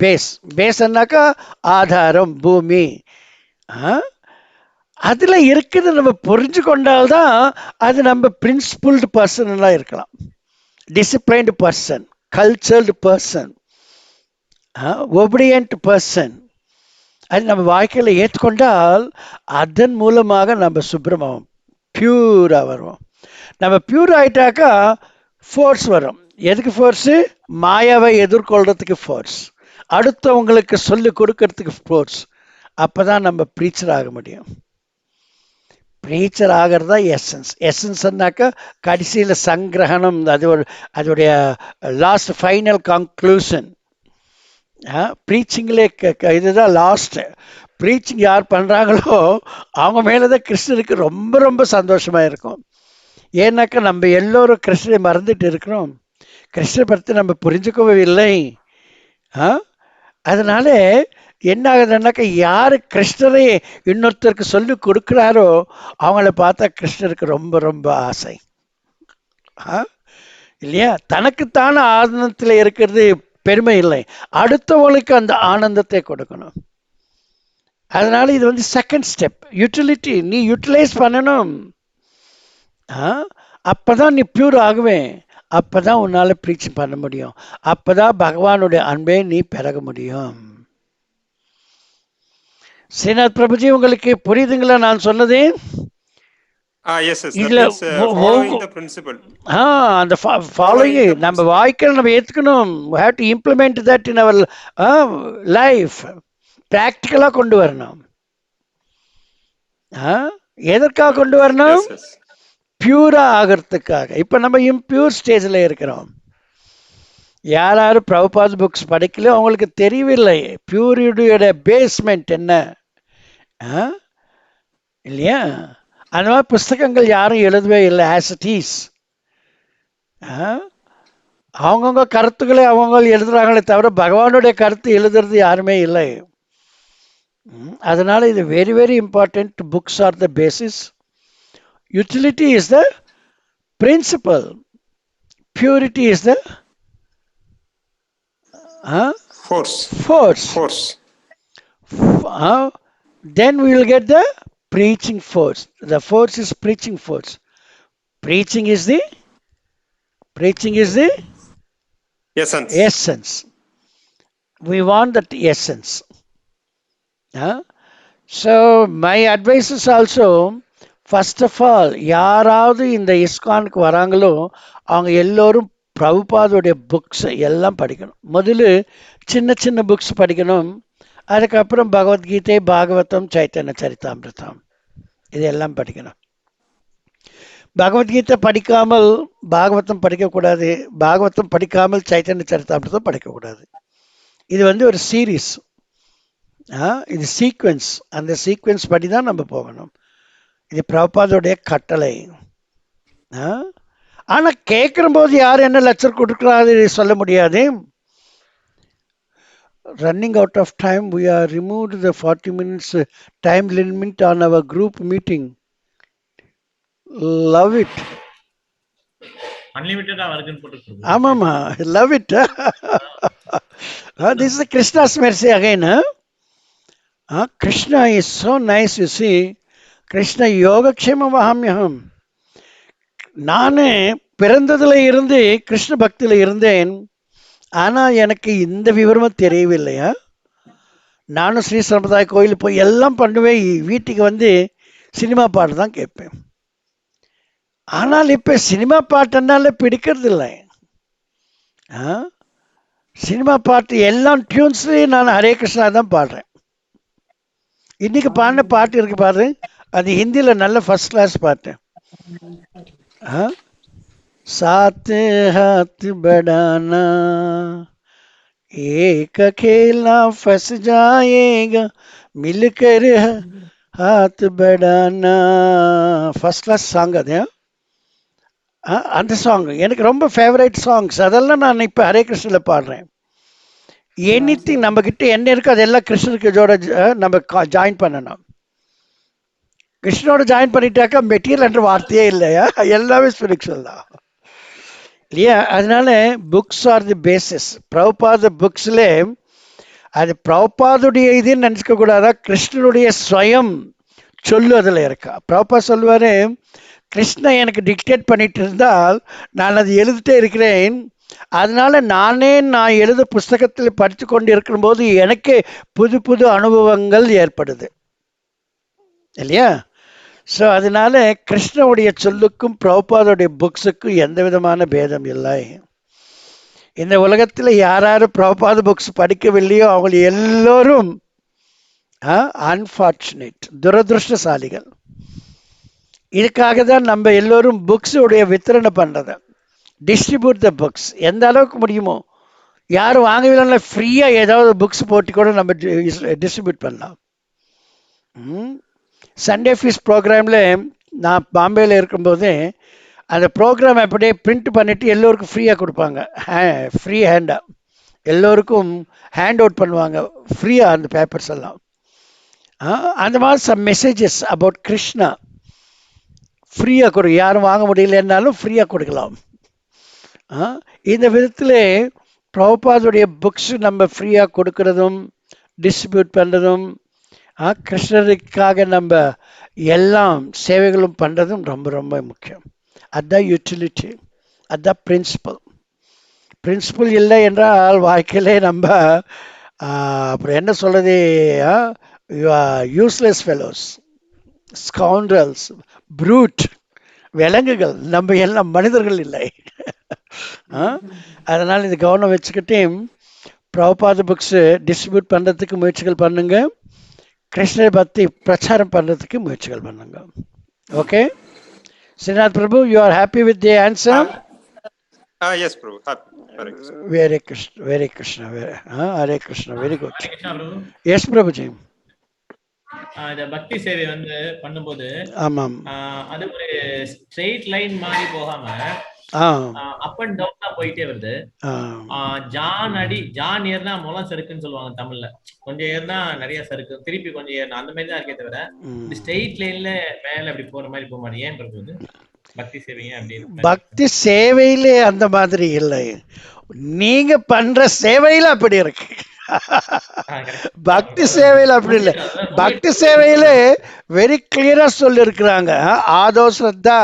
பேஸ்னாக்கா ஆதாரம், பூமி. அதில் இருக்குது நம்ம புரிஞ்சு கொண்டால்தான் அது நம்ம பிரின்சிபிள்டு பர்சன்லாம் இருக்கலாம். Disciplined person, cultured person, obedient person. அது நம்ம வாழ்க்கையில் ஏற்றுக்கொண்டால் அதன் மூலமாக நம்ம சுப்பிரமம் பியூராக வருவோம். நம்ம பியூர் ஆகிட்டாக்கா ஃபோர்ஸ் வரும். எதுக்கு ஃபோர்ஸு? மாயாவை எதிர்கொள்றதுக்கு ஃபோர்ஸ், அடுத்தவங்களுக்கு சொல்லி கொடுக்கறதுக்கு ஃபோர்ஸ். அப்போ தான் நம்ம ப்ரீச்சர் ஆக முடியும். ப்ரீச்சர் ஆகிறது தான் எசன்ஸ்னாக்கா கடைசியில் சங்கிரகணம், அதோடைய லாஸ்ட் ஃபைனல் கன்க்ளூஷன். ப்ரீச்சிங்லே இதுதான் லாஸ்ட்டு. ப்ரீச்சிங் யார் பண்ணுறாங்களோ அவங்க மேலே தான் கிருஷ்ணருக்கு ரொம்ப ரொம்ப சந்தோஷமாக இருக்கும். ஏன்னாக்கா நம்ம எல்லோரும் கிருஷ்ணரை மறந்துட்டு இருக்கிறோம், கிருஷ்ணரை பற்றி நம்ம புரிஞ்சுக்கவே இல்லை. அதனால என்ன ஆகுதுன்னாக்கா, யார் கிருஷ்ணரை இன்னொருத்தருக்கு சொல்லி கொடுக்குறாரோ அவங்கள பார்த்தா கிருஷ்ணருக்கு ரொம்ப ரொம்ப ஆசை இல்லையா? தனக்குத்தான ஆனந்தத்தில் இருக்கிறது பெருமை இல்லை, அடுத்தவங்களுக்கு அந்த ஆனந்தத்தை கொடுக்கணும். அதனால இது வந்து செகண்ட் ஸ்டெப். யூட்டிலிட்டி நீ யூட்டிலைஸ் பண்ணணும். அப்பதான் நீ பியூர் ஆகுவேன். அப்பதான் உன்னால ப்ரீச் பண்ண முடியும். அப்பதான் பகவானுடைய அன்பை நீ பெறக முடியும். ஸ்ரீநாத் பிரபுஜி, உங்களுக்கு புரியுதுங்களா நான் சொன்னது? Yes, yes. That இதுல means following the principle. அந்த Following ஃபாலோயிங் the நம்ம principle. வாழ்க்கையில் நம்ம ஏற்றுக்கணும். we have to implement that in our life. ப்ராக்டிக்கலாக கொண்டு வரணும். எதற்காக கொண்டு வரணும்? Yes, yes. பியூரா ஆகிறதுக்காக. இப்போ நம்ம இம்பியூர் ஸ்டேஜில் இருக்கிறோம். யார் யார் பிரபுபாத் புக்ஸ் படிக்கலையோ அவங்களுக்கு தெரியவில்லை பியூரிட்டியோட பேஸ்மெண்ட் என்ன, இல்லையா? அந்த மாதிரி புஸ்தகங்கள் யாரும் எழுதவே இல்லை. ஆஸ் இட் ஈஸ் அவங்கவுங்க கருத்துக்களை அவங்க எழுதுறாங்களே தவிர பகவானுடைய கருத்து எழுதுறது யாருமே இல்லை. அதனால இது very very important. Books are the basis. Utility is the principle. Purity is the force. Then we will get the preaching force. The force is preaching force. Preaching is the essence. We want that essence. So my advice is also, first of all, யாராவது இந்த இஸ்கானுக்கு வராங்களோ அவங்க எல்லோரும் பிரபுபாதுடைய books எல்லாம் படிக்கணும். முதல்ல சின்ன சின்ன புக்ஸ் படிக்கணும். அதுக்கப்புறம் பகவத்கீதை, பாகவதம், சைத்தன்ய சரிதாமிருதம் இதெல்லாம் படிக்கணும். பகவத்கீதை படிக்காமல் பாகவதம் படிக்கக்கூடாது. பாகவதம் படிக்காமல் சைத்தன்ய சரிதாமிருதம் படிக்கக்கூடாது. இது வந்து ஒரு சீரீஸ். இது சீக்வன்ஸ். அந்த சீக்வன்ஸ் படி தான் நம்ம போகணும். இது பிரபுபாதுடைய கட்டளை. ஆனால் கேட்குற போது யார் என்ன லெக்சர் கொடுக்குறாரு சொல்ல முடியாது. Running out of time, we are removed the 40 minutes time limit on our group meeting. Love it. Unlimited வருதுன்னு போட்டுருக்கு. ஆமாம்மா, love it. This is Krishna's mercy again. Krishna is so nice, you see. Krishna யோகக்ஷேம வஹாம்யஹம். நானே பிறந்ததுல இருந்து கிருஷ்ண பக்தியில் இருந்தேன். ஆனால் எனக்கு இந்த விவரமும் தெரியவில்லையா. நானும் ஸ்ரீ சம்பிரதாய கோயிலுக்கு போய் எல்லாம் பண்ணுவேன். வீட்டுக்கு வந்து சினிமா பாட்டு தான் கேட்பேன். ஆனால் இப்போ சினிமா பாட்டுனால பிடிக்கிறது இல்லை. சினிமா பாட்டு எல்லாம் டியூன்ஸ்லேயும் நான் ஹரே கிருஷ்ணா தான் பாடுறேன். இன்னைக்கு பாடின பாட்டு இருக்கு பாரு, அது ஹிந்தியில் நல்ல ஃபர்ஸ்ட் கிளாஸ் பாட்டு. साथ हाथ बढ़ाना, एक खेलना फंस जाएगा, मिलकर हाथ बढ़ाना. ஃபர்ஸ்ட் கிளாஸ் சாங் அது. அந்த சாங் எனக்கு ரொம்ப ஃபேவரட் சாங்ஸ். அதெல்லாம் நான் இப்போ ஹரே கிருஷ்ணில் பாடுறேன். எனிதிங் நம்மக்கிட்ட என்ன இருக்கோ அதெல்லாம் கிருஷ்ணருக்கு நம்ம ஜாயின் பண்ணணும். கிருஷ்ணனோட ஜாயின் பண்ணிட்டாக்கா மெட்டீரியல் என்ற வார்த்தையே இல்லையா, எல்லாமே ஸ்பிரிச்சுவல் தான் இல்லையா. அதனால books are the basis. Prabhupada புக்ஸில் அது பிரபுபாதுடைய இதுன்னு நினச்சிக்க கூடாதா, கிருஷ்ணனுடைய ஸ்வயம் சொல்லு அதில் இருக்கா. பிரபுபா சொல்லுவார், கிருஷ்ணன் எனக்கு டிக்டேட் பண்ணிட்டு இருந்தால் நான் அது எழுதிட்டே இருக்கிறேன். அதனால நான் எழுத புஸ்தகத்தில் படித்து கொண்டு இருக்கும்போது எனக்கு புது புது அனுபவங்கள் ஏற்படுது இல்லையா. ஸோ அதனால கிருஷ்ணனுடைய சொல்லுக்கும் பிரபுபாதுடைய புக்ஸுக்கும் எந்த விதமான பேதம் இல்லை. இந்த உலகத்தில் யார் யார் பிரபுபாத புக்ஸ் படிக்கவில்லையோ அவங்க எல்லோரும் அன்ஃபார்ச்சுனேட், துரதிருஷ்டசாலிகள். இதுக்காக தான் நம்ம எல்லோரும் புக்ஸுடைய வித்தரணை பண்ணுறது, டிஸ்ட்ரிபியூட் த புக்ஸ் எந்த அளவுக்கு முடியுமோ. யாரும் வாங்கவில்லை, ஃப்ரீயாக ஏதாவது புக்ஸ் போட்டு கூட நம்ம டிஸ்ட்ரிபியூட் பண்ணலாம். சண்டே ஃபீஸ் ப்ரோக்ராமில் நான் பாம்பேயில் இருக்கும்போது அந்த ப்ரோக்ராம் அப்படியே பிரிண்ட் பண்ணிவிட்டு எல்லோருக்கும் ஃப்ரீயாக கொடுப்பாங்க. ஃப்ரீ ஹேண்டாக எல்லோருக்கும் ஹேண்ட் அவுட் பண்ணுவாங்க ஃப்ரீயாக அந்த பேப்பர்ஸ் எல்லாம். அந்த மாதிரி சம் மெசேஜஸ் அபவுட் கிருஷ்ணா ஃப்ரீயாக கொடு, யாரும் வாங்க முடியலன்னாலும் ஃப்ரீயாக கொடுக்கலாம். இந்த விதத்தில் பிரபுபாதுடைய புக்ஸ் நம்ம ஃப்ரீயாக கொடுக்கறதும் டிஸ்ட்ரிபியூட் பண்ணுறதும் கிருஷ்ணருக்காக நம்ம எல்லாம் சேவைகளும் பண்ணுறதும் ரொம்ப ரொம்ப முக்கியம். அதுதான் யூட்டிலிட்டி, அதுதான் பிரின்சிபல் இல்லை என்றால் வாழ்க்கையிலே நம்ம அப்புறம் என்ன சொல்கிறது, யூஸ்லெஸ் ஃபெலோஸ், ஸ்கவுண்டல்ஸ், ப்ரூட், விலங்குகள். நம்ம எல்லாம் மனிதர்கள் இல்லை. அதனால் இது கவனம் வச்சுக்கிட்டே பிரபுபாத புக்ஸு டிஸ்ட்ரிபியூட் பண்ணுறதுக்கு முயற்சிகள் பண்ணுங்க, கிருஷ்ணரை பக்தி பிரச்சாரம் பண்ணுறதுக்கு முயற்சிகள் பண்ணுங்க. Okay Srinath Prabhu, you are happy with the answer? Yes, Prabhu. Happy. Hare Krishna. Very Krishna, very Krishna, Hare Krishna, very good. Hare Krishna Prabhu. Yes, Prabhuji. இந்த பக்தி சேவை வந்து பண்ணும்போது ஆமாம். அது ஒரு ஸ்ட்ரெயிட் லைன் மாதிரி போகாம அப் அண்ட் டவுனா போயிட்டே வருது. ஜான் ஏறினா முளம் சறுக்குன்னு சொல்லுவாங்க தமிழ்ல. கொஞ்சம் ஏறினா நிறைய சறுக்கு, திருப்பி கொஞ்சம் ஏறினா, அந்த மாதிரி தான் இருக்கே தவிர இந்த ஸ்ட்ரெயிட் லைன்ல மேல அப்படி போற மாதிரி போக மாட்டேன். ஏன் பிரபு பக்தி சேவைங்க அப்படின்னு? பக்தி சேவையிலே அந்த மாதிரி இல்லை, நீங்க பண்ற சேவையில அப்படி இருக்கு. பக்தி சேவையில் அப்படி இல்லை. பக்தி சேவையில வெரி கிளியரா சொல்லி இருக்கிறாங்க, ஆதோ ஸ்ரத்தா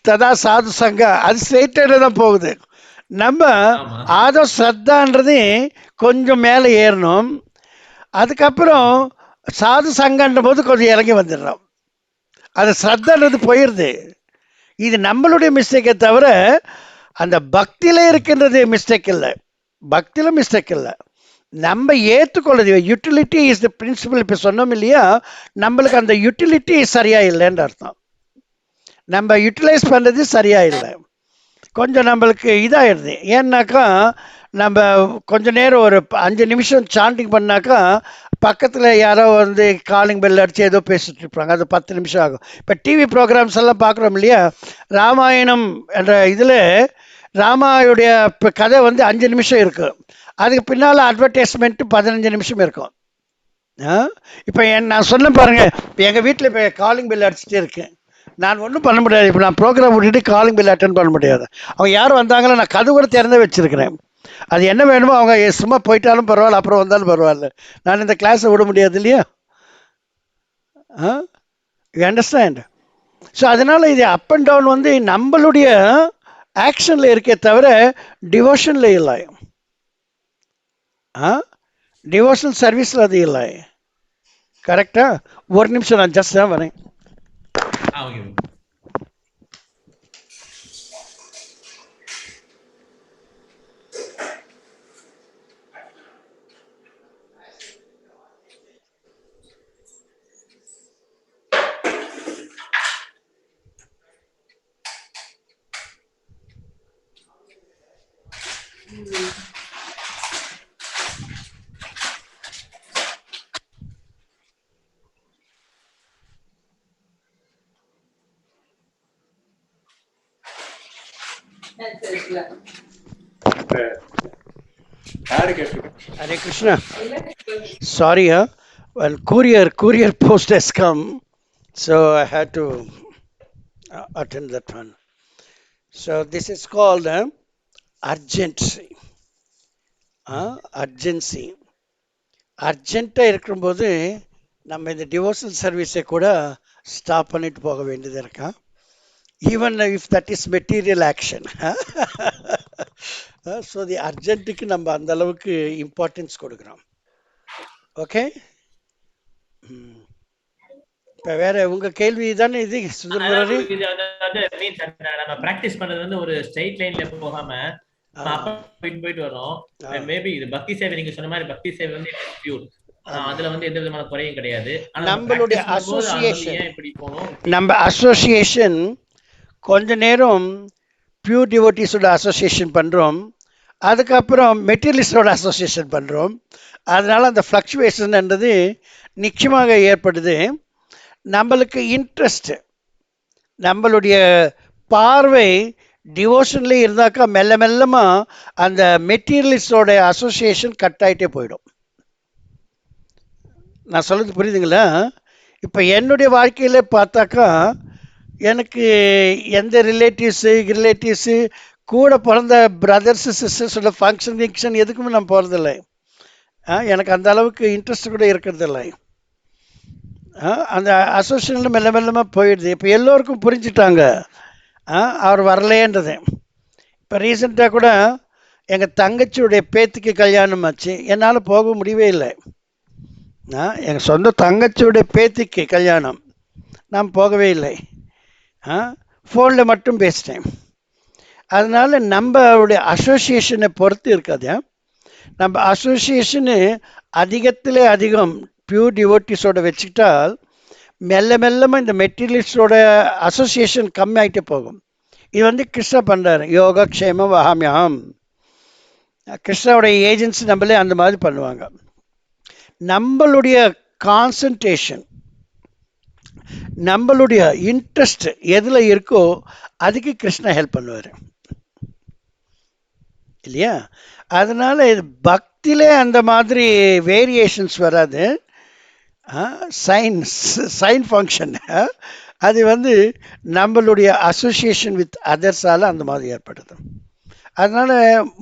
ததா சாது சங்க, அது ஸ்ட்ரெயிட்டாக தான் போகுது. நம்ம ஆதோ ஸ்ரத்தான்றது கொஞ்சம் மேலே ஏறணும், அதுக்கப்புறம் சாது சங்கன்ற போது கொஞ்சம் இறங்கி வந்துடுறோம். அது ஸ்ரத்தான்றது போயிடுது. இது நம்மளுடைய மிஸ்டேக்கை தவிர அந்த பக்தியில இருக்கின்றது மிஸ்டேக் இல்லை, பக்தியில மிஸ்டேக் இல்லை. நம்ம ஏற்றுக்கொள்ளுது யூட்டிலிட்டி இஸ் த பிரின்சிபல். இப்போ சொன்னோம் இல்லையா, நம்மளுக்கு அந்த யூட்டிலிட்டி சரியா இல்லைன்னு அர்த்தம். நம்ம யூட்டிலைஸ் பண்ணுறது சரியா இல்லை, கொஞ்சம் நம்மளுக்கு இதாகிடுது. ஏன்னாக்கா நம்ம கொஞ்ச நேரம் ஒரு 5 நிமிஷம் சாண்டிங் பண்ணாக்கா பக்கத்தில் யாரோ வந்து காலிங் பெல் அடித்து ஏதோ பேசிட்டு இருப்பாங்க, அது 10 நிமிஷம் ஆகும். இப்போ டிவி ப்ரோக்ராம்ஸ் எல்லாம் பார்க்குறோம் இல்லையா, ராமாயணம் என்ற இதில் ராமாயுடைய கதை வந்து 5 நிமிஷம் இருக்குது, அதுக்கு பின்னால் அட்வர்டைஸ்மெண்ட்டு 15 நிமிஷம் இருக்கும். இப்போ நான் சொன்ன பாருங்கள், இப்போ எங்கள் வீட்டில் இப்போ காலிங் பெல் அடிச்சுட்டே இருக்கேன், நான் ஒன்றும் பண்ண முடியாது. இப்போ நான் ப்ரோக்ராம் விட்டுட்டு காலிங் பெல் அட்டன் பண்ண முடியாது. அவங்க யாரும் வந்தாங்களோ நான் கது கூட திறந்தே வச்சுருக்கிறேன், அது என்ன வேணுமோ அவங்க சும்மா போயிட்டாலும் பரவாயில்ல, அப்புறம் வந்தாலும் பரவாயில்ல, நான் இந்த கிளாஸை விட முடியாது இல்லையா? You understand? ஸோ அதனால் இது அப் அண்ட் டவுன் வந்து நம்மளுடைய ஆக்ஷனில் இருக்கே தவிர டிவோஷனில் இல்லை, டிவோஷனல் சர்வீஸில் அது இல்லை. கரெக்டா? ஒரு நிமிஷம் நான் ஜஸ்ட் தான் வரேன். Hare Krishna. Sorry, well, courier post has come, so I had to attend that one. So this is called urgency. Urgency. அர்ஜென்ட்டாக இருக்கும்போது நம்ம இந்த டிவோஷனல் சர்வீஸை கூட ஸ்டாப் பண்ணிட்டு போக வேண்டியது இருக்கா, even if that is material action. So the அர்ஜென்ட்டுக்கு நம்ம அந்த அளவுக்கு இம்பார்ட்டன்ஸ் கொடுக்குறோம். ஓகே, இப்போ வேற உங்க கேள்வி தானே இது சுந்தரமுரளி? நம்ம பிராக்டிஸ் பண்றது வந்து ஒரு ஸ்ட்ரைட் லைன்ல போகாம போயிட்டு வரோம். மேபி இது பக்தி சேவை, நீங்க சொன்ன மாதிரி பக்தி சேவை வந்து பியூர், அதுல வந்து எந்த விதமான குறையும் கிடையாது. நம்மளுடைய அசோசியேஷன், நம்ம அசோசியேஷன் கொஞ்ச நேரம் பியூர் டிவோட்டிஸோட அசோசியேஷன் பண்றோம், அதுக்கப்புறம் மெட்டீரியலிஸ்டோட அசோசியேஷன் பண்றோம். அதனால அந்த ஃப்ளக்சுவேஷன்ன்றது நிச்சயமாக ஏற்படுது. நம்மளுக்கு இன்ட்ரெஸ்ட், நம்மளுடைய பார்வை டிவோஷன்ல இருந்தாக்கா மெல்ல மெல்லமா அந்த மெட்டீரியலிஸ்டோட அசோசியேஷன் கட் ஆகிட்டே போயிடும். நான் சொல்றது புரியுதுங்களா? இப்போ என்னுடைய வாழ்க்கையில பார்த்தாக்கா எனக்கு எந்த ரிலேட்டிவ்ஸு கூட பிறந்த பிரதர்ஸு சிஸ்டர்ஸோட ஃபங்க்ஷன் எதுக்குமே நான் போகிறதில்லை. எனக்கு அந்த அளவுக்கு இன்ட்ரெஸ்ட் கூட இருக்கிறது இல்லை. அந்த அசோசியேஷனில் மெல்ல மெல்லமாக போயிடுது. இப்போ எல்லோருக்கும் புரிஞ்சுட்டாங்க அவர் வரலேன்றது. இப்போ ரீசெண்டாக கூட எங்கள் தங்கச்சியுடைய பேத்திக்கு கல்யாணம் ஆச்சு, என்னால் போக முடியவே இல்லை. எங்கள் சொந்த தங்கச்சியுடைய பேத்திக்கு கல்யாணம், நான் போகவே இல்லை. ஃபோனில் மட்டும் பேசிட்டேன். அதனால் நம்மளுடைய அசோசியேஷனை பொறுத்து இருக்காது. நம்ம அசோசியேஷனு அதிகத்திலே அதிகம் பியூர் டிவோட்டிஸோட வச்சுக்கிட்டால் மெல்ல மெல்லமாக இந்த மெட்டீரியலிஸ்டோட அசோசியேஷன் கம்மி ஆகிட்டே போகும். இது வந்து கிருஷ்ணா பண்ணுறாரு, யோகா க்ஷேமம் வஹாமியம். கிருஷ்ணாவுடைய ஏஜென்சி நம்மளே அந்த மாதிரி பண்ணுவாங்க. நம்மளுடைய கான்சன்ட்ரேஷன், நம்மளுடைய இன்ட்ரெஸ்ட் எதில் இருக்கோ அதுக்கு கிருஷ்ணா ஹெல்ப் பண்ணுவார் இல்லையா? அதனால் இது பக்தியிலே அந்த மாதிரி வேரியேஷன்ஸ் வராது. சைன் ஃபங்க்ஷன் அது வந்து நம்மளுடைய அசோசியேஷன் வித் அதர்ஸால் அந்த மாதிரி ஏற்படுது. அதனால்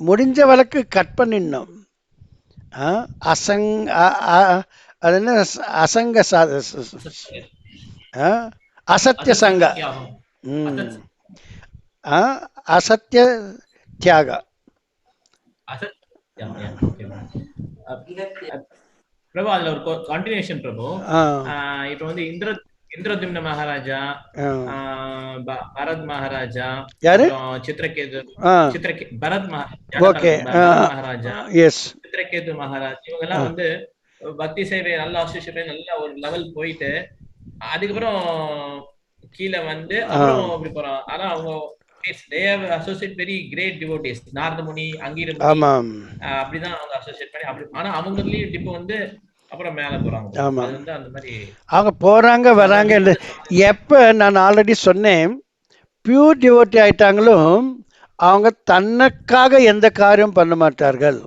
முடிஞ்ச வழக்கு கட் பண்ணிடணும். அது என்ன அசங்க அசத்திய சங்க, அசத்திய தியாக. பிரபு அதுல ஒரு கண்டினியூஷன் பிரபு. இப்ப வந்து இந்திரத்யும்ன மகாராஜா, பரத் மகாராஜா, யாரு சித்திரகேது, பரத் மகாராஜா, சித்திரகேது மகாராஜ், இவங்க எல்லாம் வந்து பக்தி சேவை நல்ல அசோசியேட் நல்ல ஒரு லெவல் போயிட்டு அதுக்கப்புறம் கீழே வந்து அப்புறம் அப்படி போறான். ஆனா அவங்க they have associate very great devotees, Naradamuni, அங்கீரமுனி, அப்படிதான் அவங்க அசோசியேட் பண்ணி அப்படி. ஆனா அவங்களையும் இப்போ வந்து அப்புறம் மேல போறாங்க. அது வந்து அந்த மாதிரி அவங்க போறாங்க வராங்க. எப்ப நான் ஆல்ரெடி சொன்னேன், பியூர் டிவோட்டி ஆயிட்டாங்களோ அவங்க தனக்காக எந்த காரியம் பண்ண மாட்டார்கள்.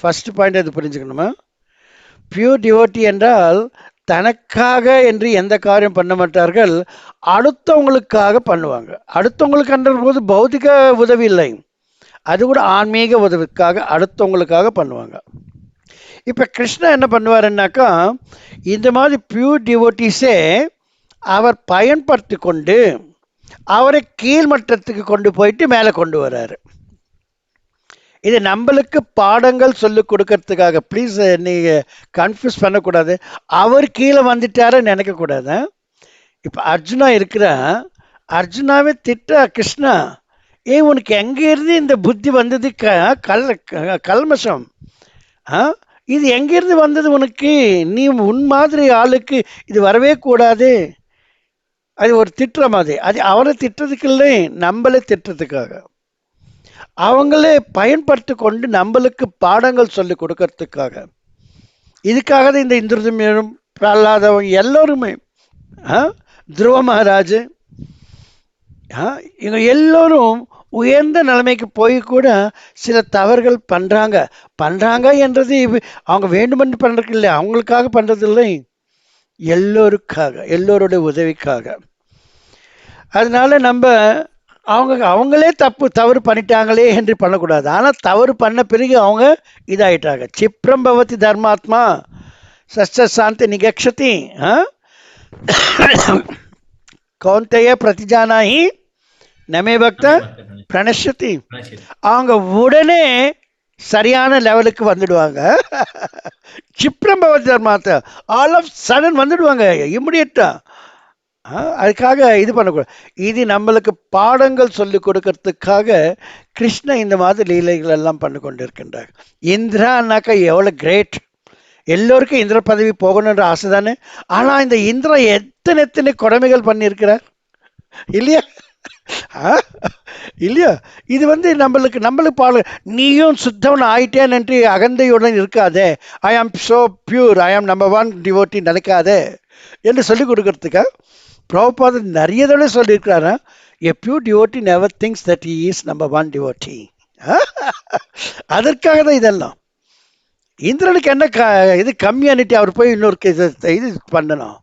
ஃபர்ஸ்ட் பாயிண்ட் அது புரிஞ்சுக்கணுமா? பியூர் டிவோட்டி என்றால் தனக்காக என்று எந்த காரியம் பண்ண மாட்டார்கள், அடுத்தவங்களுக்காக பண்ணுவாங்க. அடுத்தவங்களுக்குன்ற போது பௌதிக உதவி இல்லை, அது கூட ஆன்மீக உதவிக்காக அடுத்தவங்களுக்காக பண்ணுவாங்க. இப்போ கிருஷ்ணா என்ன பண்ணுவாருன்னாக்கா, இந்த மாதிரி பியூர் டிவோட்டிஸே அவர் பயன்படுத்தி கொண்டு அவரை கீழ்மட்டத்துக்கு கொண்டு போயிட்டு மேலே கொண்டு வர்றாரு. இது நம்மளுக்கு பாடங்கள் சொல்லி கொடுக்கறதுக்காக. ப்ளீஸ் நீங்கள் கன்ஃபியூஸ் பண்ணக்கூடாது. அவர் கீழே வந்துட்டார நினைக்கக்கூடாது. இப்போ அர்ஜுனா இருக்கிற அர்ஜுனாவே திட்ட கிருஷ்ணா, உனக்கு எங்கேருந்து இந்த புத்தி வந்தது? கல்மஷம் இது எங்கேருந்து வந்தது உனக்கு? நீ உன் மாதிரி ஆளுக்கு இது வரவே கூடாது. அது ஒரு திட்டுற மாதிரி. அது அவரை திட்டுறதுக்கு இல்லை, நம்மளே திட்டுறதுக்காக. அவங்களே பயன்படுத்தி கொண்டு நம்மளுக்கு பாடங்கள் சொல்லி கொடுக்கறதுக்காக. இதுக்காக தான் இந்த இந்திரதம்யனும் பிரஹ்லாதவன் எல்லோருமே, துருவ மகாராஜ், இவங்க எல்லோரும் உயர்ந்த நிலைமைக்கு போய் கூட சில தவறுகள் பண்ணுறாங்க என்றது அவங்க வேண்டுமென்று பண்ணுறதுக்கு இல்லை, அவங்களுக்காக பண்ணுறது இல்லை, எல்லோருக்காக, எல்லோருடைய உதவிக்காக. அதனால நம்ம அவங்களே தவறு பண்ணிட்டாங்களே என்று பண்ணக்கூடாது. ஆனால் தவறு பண்ண பிறகு அவங்க இதாயிட்டாங்க. சிப்ரம் பவதி தர்மாத்மா சஸ்த சாந்தி நிகக்ஷதி கௌந்தேய பிரதிஜானாஹி நமே பக்த பிரணஷ்யதி. அவங்க உடனே சரியான லெவலுக்கு வந்துடுவாங்க. சிப்ரம் பவதி தர்மாத்மா ஆல் ஆஃப் சடன் வந்துடுவாங்க இம்மிடியட்டா. அதுக்காக இது பண்ணக்கூடாது. இது நம்மளுக்கு பாடங்கள் சொல்லி கொடுக்கறதுக்காக கிருஷ்ண இந்த மாதிரி லீலைகள் எல்லாம் பண்ணி கொண்டு இருக்கின்றார். இந்திரான்னாக்கா எவ்வளோ கிரேட், எல்லோருக்கும் இந்திர பதவி போகணுன்ற ஆசை தானே. ஆனால் இந்த இந்திரா எத்தனை கொடுமைகள் பண்ணியிருக்கிறார் இல்லையா? இல்லையா? இது வந்து நம்மளுக்கு பாடு. நீயும் சுத்தவன் ஆயிட்டேன் என்று அகந்தையுடன் இருக்காதே, ஐ ஆம் சோ பியூர், ஐ ஆம் நம்பர் 1 டிவோட்டி நினைக்காதே என்று சொல்லிக் கொடுக்கறதுக்கா பிரபுபாத நிறைய தடவை சொல்லியிருக்கிறாரா, a pure devotee never thinks that he is number 1 devotee. அதற்காக தான் இதெல்லாம். இந்திரனுக்கு என்ன இது கம்மியானிட்டி, அவர் போய் இன்னொரு இது பண்ணணும்.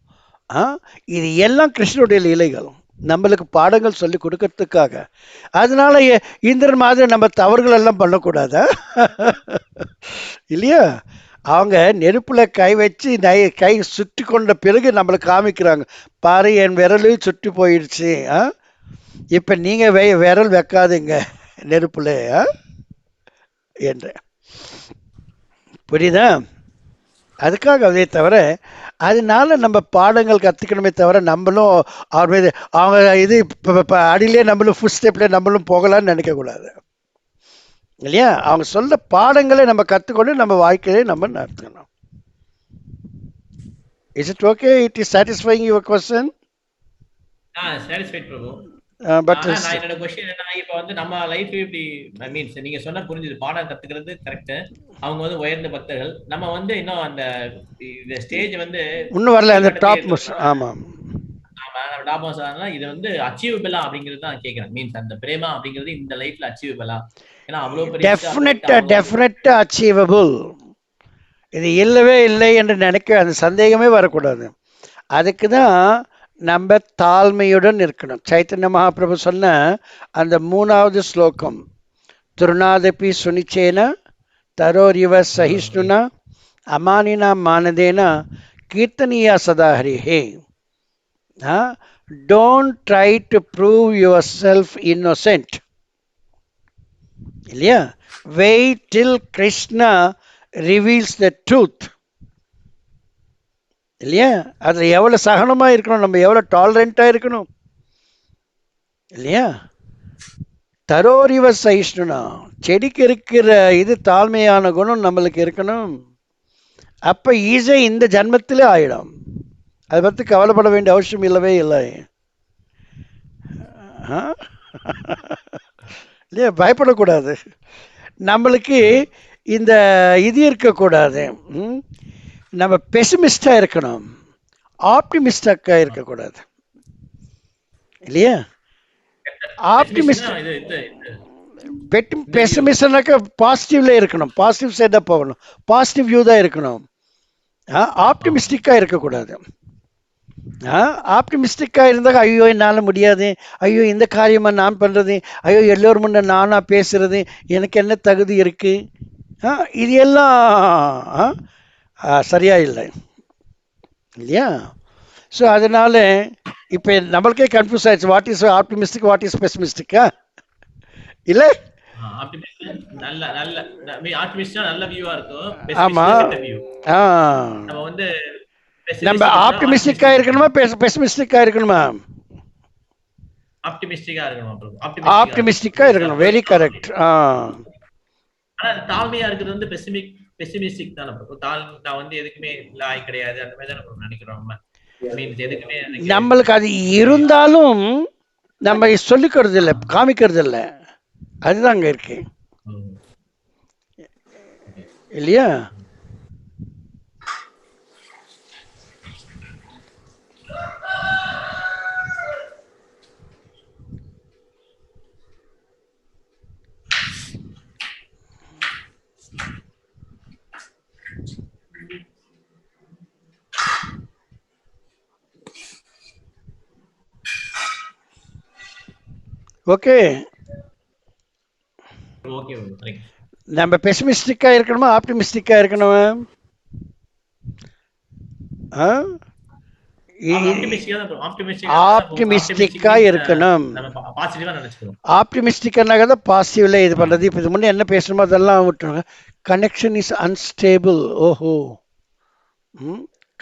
இது எல்லாம் கிருஷ்ணனுடைய லீலைகள், நம்மளுக்கு பாடங்கள் சொல்லி கொடுக்கறதுக்காக. அதனால இந்திரன் மாதிரி நம்ம தவறுகள் எல்லாம் பண்ணக்கூடாதா இல்லையா? அவங்க நெருப்புல கை வச்சு கை சுற்றி கொண்ட பிறகு நம்மளுக்கு காமிக்கிறாங்க, பாரு என் விரலு சுற்றி போயிடுச்சு. இப்ப நீங்க விரல் வைக்காதுங்க நெருப்புல என்று. புரியுதா? அதுக்காக அதே தவிர அதனால நம்ம பாடங்கள் கற்றுக்கணுமே தவிர நம்மளும் அவர் மீது அவங்க இது இப்போ அடியிலே நம்மளும் ஃபுட் ஸ்டெப்பில் நம்மளும் போகலான்னு நினைக்கக்கூடாது இல்லையா? அவங்க சொல்ல பாடங்களை நம்ம கற்றுக்கொண்டு நம்ம வாழ்க்கையை நம்ம நடத்தணும். Is it okay? It is satisfying your question? Satisfied Prabhu. But நான் என்னோட கொஸ்டின் என்ன, இப்போ வந்து நம்ம லைஃப் இப்படி மீன்ஸ் நீங்க சொன்னா புரிஞ்சுது, பாடம் கத்துக்கிறது கரெக்ட். அவங்க வந்து உயர்ந்த பக்தர்கள், நம்ம வந்து இன்னும் அந்த ஸ்டேஜ் வந்து இன்னும் வரல, அந்த டாப் மோஸ்ட். ஆமாம், இது வந்து அச்சீவபிளா அப்படிங்கிறது தான் கேட்கிறேன். மீன்ஸ் அந்த பிரேமா அப்படிங்கிறது இந்த லைஃப்ல அச்சீவபிளா? ஏன்னா அவ்வளவு பெரிய டெஃபினட்டா அச்சீவபிள். இது இல்லவே இல்லை என்று நினைக்க அந்த சந்தேகமே வரக்கூடாது. அதுக்கு தான் நம்ம தாழ்மையுடன் இருக்கணும். சைத்தன்ய மகாபிரபு சொன்ன அந்த 3வது ஸ்லோகம், துருநாதபி சுனிச்சேன தரோரிவ சஹிஷ்ணுனா அமானினா மானதேனா கீர்த்தனியா சதா ஹரிஹே. Don't try to prove yourself innocent இல்லையா? Wait till Krishna reveals the truth இல்லையா? அது எவ்வளோ சகனமாக இருக்கணும், நம்ம எவ்வளோ டாலரண்ட்டாக இருக்கணும் இல்லையா? தரோரிவ சைஷ்ணுனா, செடிக்கு இருக்கிற இது தாழ்மையான குணம் நம்மளுக்கு இருக்கணும். அப்போ ஈஸியாக இந்த ஜன்மத்திலே ஆயிடும். அதை பற்றி கவலைப்பட வேண்டிய அவசியம் இல்லவே இல்லை இல்லையா? பயப்படக்கூடாது. நம்மளுக்கு இந்த இது இருக்கக்கூடாது. நம்ம பெசிமிஸ்டாக இருக்கணும், ஆப்டிமிஸ்டாக இருக்கக்கூடாது இல்லையா? பெசிமிஸ்ட்னாக்கா பாசிட்டிவ்ல இருக்கணும், பாசிட்டிவ் சைடாக போகணும், பாசிட்டிவ் வியூ தான் இருக்கணும். ஆப்டிமிஸ்டிக்காக இருக்கக்கூடாது. ஆப்டிமிஸ்டிக்காக இருந்தால் ஐயோ என்னால் முடியாது, ஐயோ இந்த காரியமாக நான் பண்ணுறது, ஐயோ எல்லோரும் முன்னே நானாக பேசுறது, எனக்கு என்ன தகுதி இருக்குது, இது எல்லாம் சரியா இல்லை இல்லையா? ஸோ அதனால இப்போ நம்மளுக்கே கன்ஃபியூஸ் ஆயிடுச்சு, what is optimistic, what is பெசிமிஸ்டிக்கா இல்லை? ஆமா, நம்ம ஆப்டிமிஸ்டிக்கா இருக்கணுமா பெசிமிஸ்டிக்கா இருக்கணுமா? ஆப்டிமிஸ்டிக்கா இருக்கணும். Very correct. தாழ்மையா இருக்கிறது வந்து பெசிமிஸ்டிக் தான ப்ரோ. நான் வந்து எதுக்குமே லாய் கிடையாது அந்த மாதிரி தான் நினைக்கிறோம். மீன்ஸ் எதுக்குமே நம்மளுக்கு அது இருந்தாலும் நம்ம சொல்லிக்கிறது இல்லை, காமிக்கிறது இல்லை, அதுதான் அங்க இருக்கு இல்லையா? ஓகே, நம்ம பெசிமிஸ்டிக்கா இருக்கணுமா ஆப்டிமிஸ்டிக்கா இருக்கணுமா? ஆப்டிமிஸ்டிக்கா இருக்கணும். ஆப்டிமிஸ்டிக்காக தான் பாசிட்டிவ்ல இது பண்றது. இப்போ இது முன்னே என்ன பேசணுமோ அதெல்லாம் விட்டுருங்க. Connection is unstable. ஓஹோ,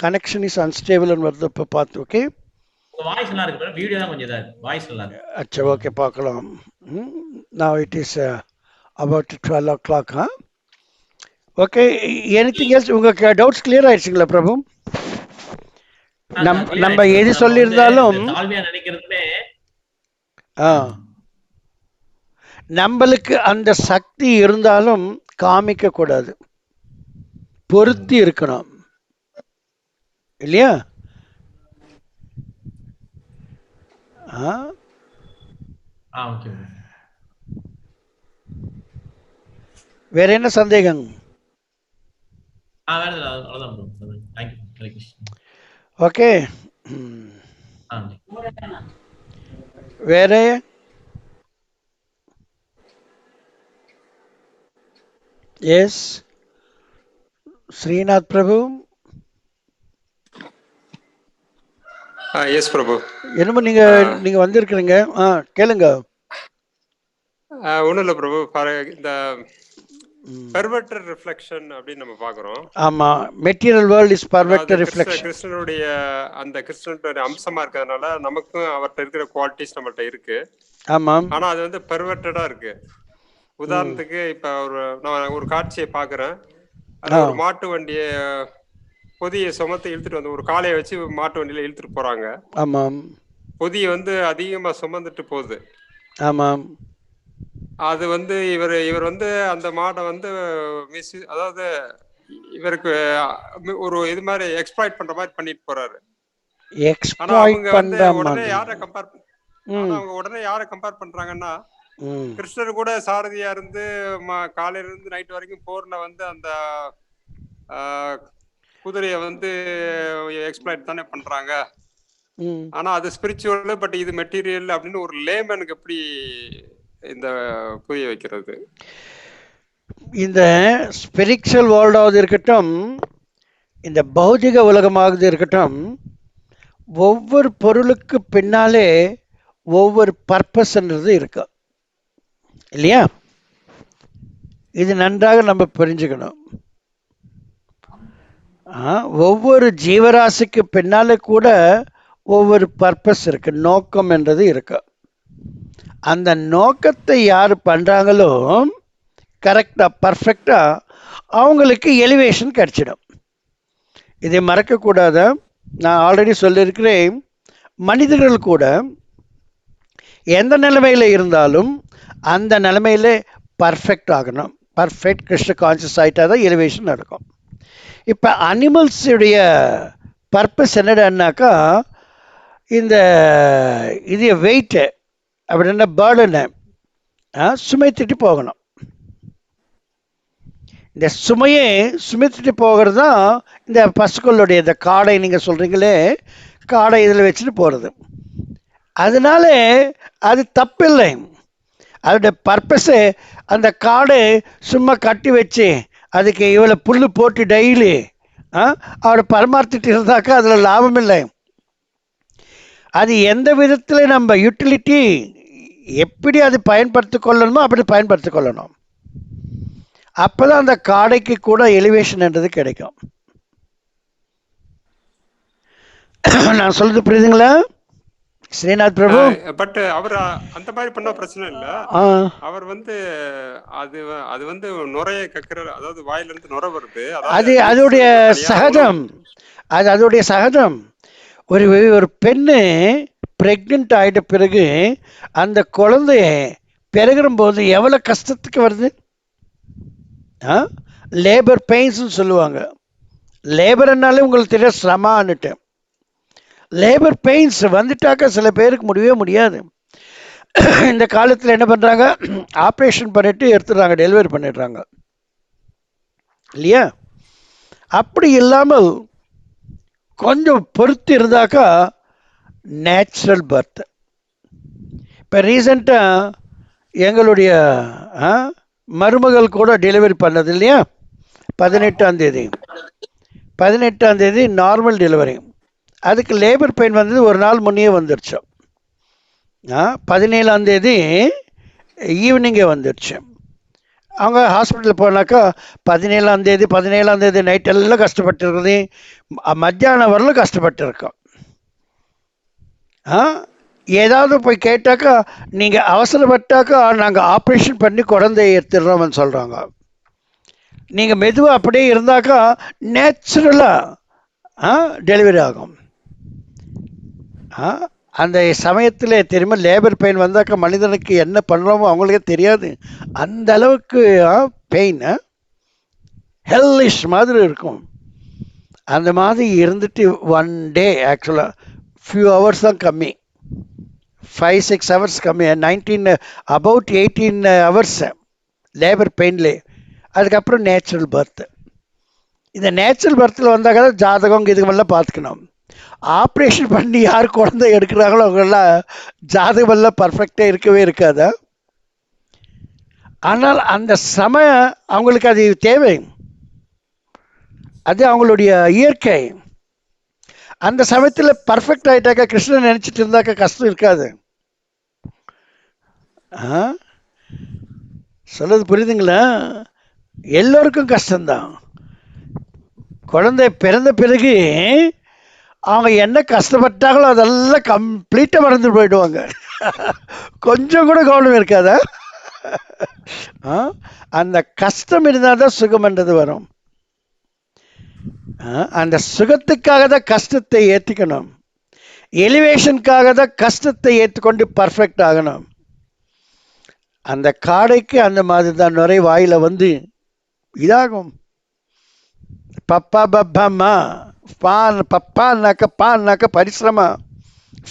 கனெக்ஷன் இஸ் அன்ஸ்டேபிள்னு வருது இப்போ பார்த்து. ஓகே, அச்சா, ஓகே, பார்க்கலாம். Now it is about 12 o'clock. Okay, anything else? உங்க டவுட்ஸ் கிளியர் ஆயிடுச்சுங்களா பிரபு? நம்ம எது சொல்லியிருந்தாலும் நம்மளுக்கு அந்த சக்தி இருந்தாலும் காமிக்க கூடாது, பொருத்தி இருக்கணும் இல்லையா? வேற என்ன சந்தேகம்? ஓகே, வேற? எஸ், ஸ்ரீநாத் பிரபு, எஸ் பிரபு. என்னமோ நீங்க நீங்க வந்திருக்கிறீங்க. கேளுங்க. ஒன்றும் இல்லை பிரபு. இந்த பெர்வெர்டட் ரிஃப்ளெக்ஷன் அப்படின்னு நம்ம பார்க்குறோம். ஆமா, மெட்டீரியல் வேர்ல்ட் இஸ் அதாவது பர்வெக்டட் ரிஃப்ளெக்ஷன். கிருஷ்ணனுடைய அந்த கிருஷ்ணனுடைய அம்சமா இருக்கிறதுனால நமக்கும் அவர்கிட்ட இருக்கிற குவாலிட்டிஸ் நம்மகிட்ட இருக்கு. ஆமாம். ஆனா அது வந்து பெர்வெர்டடா இருக்கு. உதாரணத்துக்கு இப்ப நான் ஒரு காட்சியை பாக்குறேன். அது ஒரு மாட்டு வண்டியை பொதியை சுமத்து இழுத்துட்டு வந்து ஒரு காளையை வச்சு மாட்டு வண்டியில இழுத்துட்டு போறாங்க. ஆமாம். பொதியை வந்து அதிகமா சுமந்துட்டு போகுது. ஆமாம். அது வந்து இவர் வந்து அந்த மாடை வந்து அதாவது இவருக்கு ஒரு இது மாதிரி எக்ஸ்ப்ளாய்ட் பண்ற மாதிரி பண்ணிட்டு போறாரு. ஆனா அவங்க வந்து உடனே யாரை கம்பேர் பண்றாங்கன்னா, கிருஷ்ணர் கூட சாரதியா இருந்து காலையில இருந்து நைட் வரைக்கும் போர்ல வந்து அந்த குதிரைய வந்து எக்ஸ்ப்ளாய்ட் தானே பண்றாங்க. ஆனா அது ஸ்பிரிச்சுவல், பட் இது மெட்டீரியல் அப்படின்னு ஒரு லேமனுக்கு எப்படி இந்த புரிய வைக்கிறது? இந்த ஸ்பிரிச்சுவல் வேர்ல்டாவது இருக்கட்டும், இந்த பௌதிக உலகமாவது இருக்கட்டும், ஒவ்வொரு பொருளுக்கு பின்னாலே ஒவ்வொரு பர்பஸ்ன்றது இருக்கு இல்லையா? இது நன்றாக நம்ம புரிஞ்சுக்கணும். ஒவ்வொரு ஜீவராசிக்கு பின்னாலே கூட ஒவ்வொரு பர்பஸ் இருக்கு, நோக்கம் என்றது இருக்கு. அந்த நோக்கத்தை யார் பண்றாங்களோ கரெக்டா பர்ஃபெக்டா அவங்களுக்கு எலிவேஷன் கிடைச்சிடும். இதை மறக்கக்கூடாத. நான் ஆல்ரெடி சொல்லியிருக்கிறேன், மனிதர்கள் கூட எந்த நிலைமையில இருந்தாலும் அந்த நிலைமையில பர்ஃபெக்ட் ஆகணும். பர்ஃபெக்ட் கிருஷ்ண கான்சியஸ் ஆகிட்டா தான் எலிவேஷன் நடக்கும். இப்போ அனிமல்ஸுடைய பர்பஸ் என்னடான்னாக்கா, இந்த இது வெயிட்டு அப்படின்னா பேர்டனை சுமைத்திட்டு போகணும். இந்த சுமையே சுமைத்திட்டு போகிறது தான் இந்த பசுக்களுடைய இந்த காடை நீங்கள் சொல்கிறீங்களே, காடை இதில் வச்சுட்டு போகிறது. அதனால அது தப்பில்லை. அதோடைய பர்பஸு அந்த காடை சும்மா கட்டி வச்சு அதுக்கு இவ்வளோ புல் போட்டு டெய்லி அவரை பரமார்த்திட்டு இருந்தாக்கா அதில் லாபம் இல்லை. அது எந்த விதத்தில் நம்ம யூட்டிலிட்டி எப்படி அது பயன்படுத்தி கொள்ளணுமோ அப்படி பயன்படுத்தி கொள்ளணும். அப்போதான் அந்த காடைக்கு கூட எலிவேஷன் என்றது கிடைக்கும். நான் சொல்றது புரியுதுங்களா ஸ்ரீநாத் பிரபு? பட் அவர் அந்த மாதிரி பண்ண பிரச்சனை இல்ல. அவர் வந்து அது வந்து நுரைய கக்கிற, அதாவது வாயில இருந்து நுரை வருது. அது அதோடைய சகஜம். அது அதோடைய சகஜம். ஒரு பெண்ணு பிரெக்னென்ட் ஆகிட்ட பிறகு அந்த குழந்தைய பிறகுற போது எவ்வளோ கஷ்டத்துக்கு வருது. லேபர் பெயின்ஸ்ன்னு சொல்லுவாங்க. லேபர்னாலே உங்களுக்கு தெரியும் சிரமான்னுட்டு. லேபர் பெயின்ஸ் வந்துட்டாக்கா சில பேருக்கு முடியவே முடியாது. இந்த காலத்தில் என்ன பண்ணுறாங்க, ஆப்ரேஷன் பண்ணிட்டு எடுத்துடுறாங்க, டெலிவரி பண்ணிடுறாங்க இல்லையா? அப்படி இல்லாமல் கொஞ்சம் பொறுத்து இருந்தாக்கா நேச்சுரல் பர்த். இப்போ ரீசண்டாக எங்களுடைய மருமகள் கூட டெலிவரி பண்ணது இல்லையா, 18ஆம் தேதி நார்மல் டெலிவரி. அதுக்கு லேபர் பெயின் வந்தது ஒரு நாள் முன்னே வந்துடுச்சு. 17ஆம் தேதி ஈவினிங்கே வந்துடுச்சு. அவங்க ஹாஸ்பிட்டல் போனாக்கா 17ஆம் தேதி நைட் எல்லாம் கஷ்டப்பட்டுருக்குது, மத்தியானம் வரலும் கஷ்டப்பட்டுருக்கோம். ஏதாவது போய் கேட்டாக்கா நீங்கள் அவசரப்பட்டாக்கா நாங்கள் ஆப்ரேஷன் பண்ணி குழந்தைய எடுத்துடுறோம்னு சொல்கிறாங்க. நீங்கள் மெதுவாக அப்படியே இருந்தாக்கா நேச்சுரலாக டெலிவரி ஆகும். அந்த சமயத்தில் தெரியுமா, லேபர் பெயின் வந்தாக்கா மனிதனுக்கு என்ன பண்ணுறோமோ அவங்களுக்கே தெரியாது. அந்த அளவுக்கு பெயின் ஹெல்லிஷ் மாதிரி இருக்கும். அந்த மாதிரி இருந்துட்டு ஒன் டே ஆக்சுவலாக ஃபியூ ஹவர்ஸ் தான் கம்மி, 5-6 ஹவர்ஸ் கம்மி, 18 ஹவர்ஸ் லேபர் பெயின்லே. அதுக்கப்புறம் நேச்சுரல் பர்த். இந்த நேச்சுரல் பர்த்தில் வந்தாக்க தான் ஜாதகம் இதுமெல்லாம் பார்த்துக்கணும். ஆப்ரேஷன் பண்ணி யார் குழந்தை எடுக்கிறாங்களோ அவங்கெல்லாம் ஜாதகமெல்லாம் பர்ஃபெக்டாக இருக்கவே இருக்காதா? ஆனால் அந்த சமயம் அவங்களுக்கு அது தேவை. அது அவங்களுடைய இயற்கை. அந்த சமயத்தில் பர்ஃபெக்ட் ஆயிட்டாக்கா கிருஷ்ணன் நினைச்சிட்டு இருந்தாக்கா கஷ்டம் இருக்காது. ஆ? சொல்றது புரியுதுங்களா? எல்லோருக்கும் கஷ்டம்தான். குழந்தை பிறந்த பிறகு அவங்க என்ன கஷ்டப்பட்டாங்களோ அதெல்லாம் கம்ப்ளீட்டாக மறந்து போயிடுவாங்க. கொஞ்சம் கூட கவனம் இருக்காதா? ஆ? அந்த கஷ்டம் இருந்தால் தான் சுகம்ன்றது வரும். அந்த சுகத்துக்காக தான் கஷ்டத்தை ஏற்றிக்கணும். எலிவேஷனுக்காக தான் கஷ்டத்தை ஏற்றுக்கொண்டு பர்ஃபெக்ட் ஆகணும். அந்த காடைக்கு அந்த மாதிரி தான் நுரை வாயில வந்து இதாகும். பப்பா பப்பாம்மா பான் பப்பான்னாக்க பரிசிரம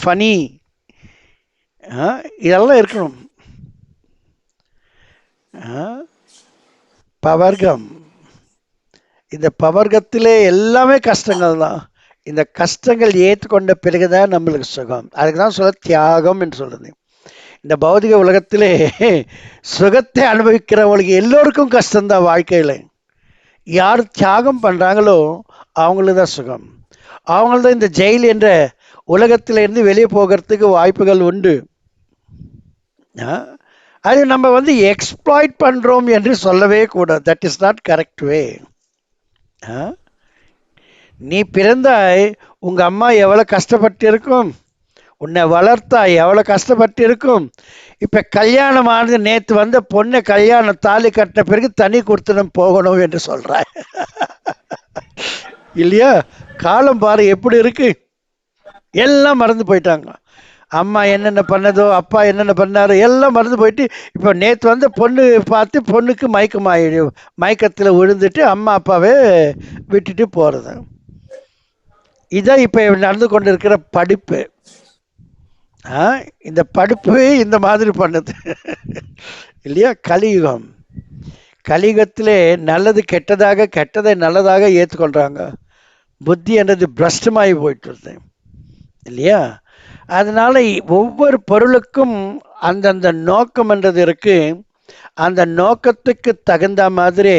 ஃபனி இதெல்லாம் இருக்கணும். பவர்க்கம், இந்த பவர்க்கத்திலே எல்லாமே கஷ்டங்கள் தான். இந்த கஷ்டங்கள் ஏற்றுக்கொண்ட பிறகுதான் நம்மளுக்கு சுகம். அதுக்கு தான் சொல்ல தியாகம் என்று சொல்றது. இந்த பௌதிக உலகத்திலே சுகத்தை அனுபவிக்கிறவங்களுக்கு எல்லோருக்கும் கஷ்டம்தான். வாழ்க்கையில் யார் தியாகம் பண்ணுறாங்களோ அவங்களுக்கு தான் சுகம். அவங்கள்தான் இந்த ஜெயில் என்ற உலகத்திலிருந்து வெளியே போகிறதுக்கு வாய்ப்புகள் உண்டு. அது நம்ம வந்து எக்ஸ்ப்ளாய்ட் பண்ணுறோம் என்று சொல்லவே கூடாது. That is not correct way. நீ பிறந்தாய், உங்கள் அம்மா எவ்வளோ கஷ்டப்பட்டு இருக்கும், உன்னை வளர்த்தா எவ்வளோ கஷ்டப்பட்டு இருக்கும். இப்போ கல்யாணம் ஆனது, நேற்று வந்த பொண்ணை கல்யாணம் தாலி கட்டின பிறகு தனி கொடுத்துடும் போகணும் என்று சொல்கிறாய் இல்லையா? காலம் பாரு எப்படி இருக்கு. எல்லாம் மறந்து போயிட்டாங்க. அம்மா என்னென்ன பண்ணதோ, அப்பா என்னென்ன பண்ணாரோ எல்லாம் மறந்து போயிட்டு இப்போ நேற்று வந்து பொண்ணு பார்த்து பொண்ணுக்கு மயக்கத்தில் விழுந்துட்டு அம்மா அப்பாவே விட்டுட்டு போகிறது. இதான் இப்போ நடந்து கொண்டு இருக்கிற படிப்பு. இந்த படிப்பு இந்த மாதிரி பண்ணுது இல்லையா? கலியுகம். கலியுகத்திலே நல்லது கெட்டதாக, கெட்டதை நல்லதாக ஏற்றுக்கொள்கிறாங்க. புத்தி என்றது பிரஷ்டமாகி போயிட்டு இல்லையா? அதனால ஒவ்வொரு பொருளுக்கும் அந்தந்த நோக்கம் என்றது இருக்கு. அந்த நோக்கத்துக்கு தகுந்த மாதிரி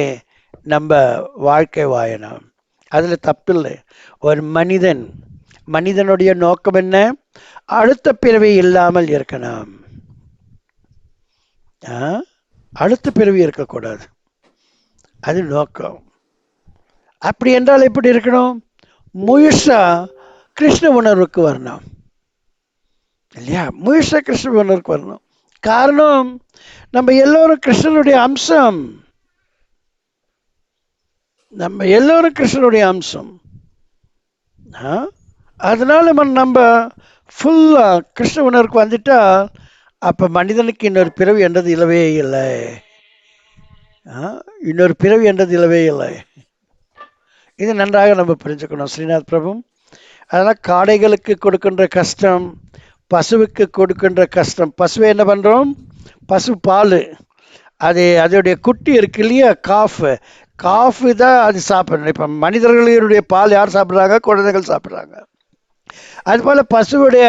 நம்ம வாழ்க்கை வாழணும். அதில் தப்பில்லை. ஒரு மனிதனுடைய நோக்கம் என்ன? அடுத்த பிறவி இல்லாமல் இருக்கணும். அடுத்த பிறவி இருக்கக்கூடாது. அது நோக்கம். அப்படி என்றால் எப்படி இருக்கணும்? முழுசா கிருஷ்ண உணர்வுக்கு வரணும் இல்லையா? முழுசா கிருஷ்ண உணர்வுக்கு வரணும். காரணம், நம்ம எல்லோரும் கிருஷ்ணனுடைய அம்சம். நம்ம எல்லோரும் கிருஷ்ணனுடைய அம்சம். அதனால நம்ம ஃபுல்லா கிருஷ்ண உணர்வுக்கு வந்துட்டா அப்ப மனிதனுக்கு இன்னொரு பிறவி என்றது இல்லவே இல்லை. இன்னொரு பிறவி என்றது இல்லவே இல்லை. இது நன்றாக நம்ம புரிஞ்சுக்கணும். ஸ்ரீநாத் பிரபு அதனால் காடைகளுக்கு கொடுக்கின்ற கஷ்டம், பசுவுக்கு கொடுக்கின்ற கஷ்டம். பசுவை என்ன பண்ணுறோம்? பசு பால், அதோடைய குட்டி இருக்கு இல்லையா, காஃபு தான் அது சாப்பிடணும். இப்போ மனிதர்களுடைய பால் யார் சாப்பிட்றாங்க? குழந்தைகள் சாப்பிட்றாங்க. அதுபோல் பசுவுடைய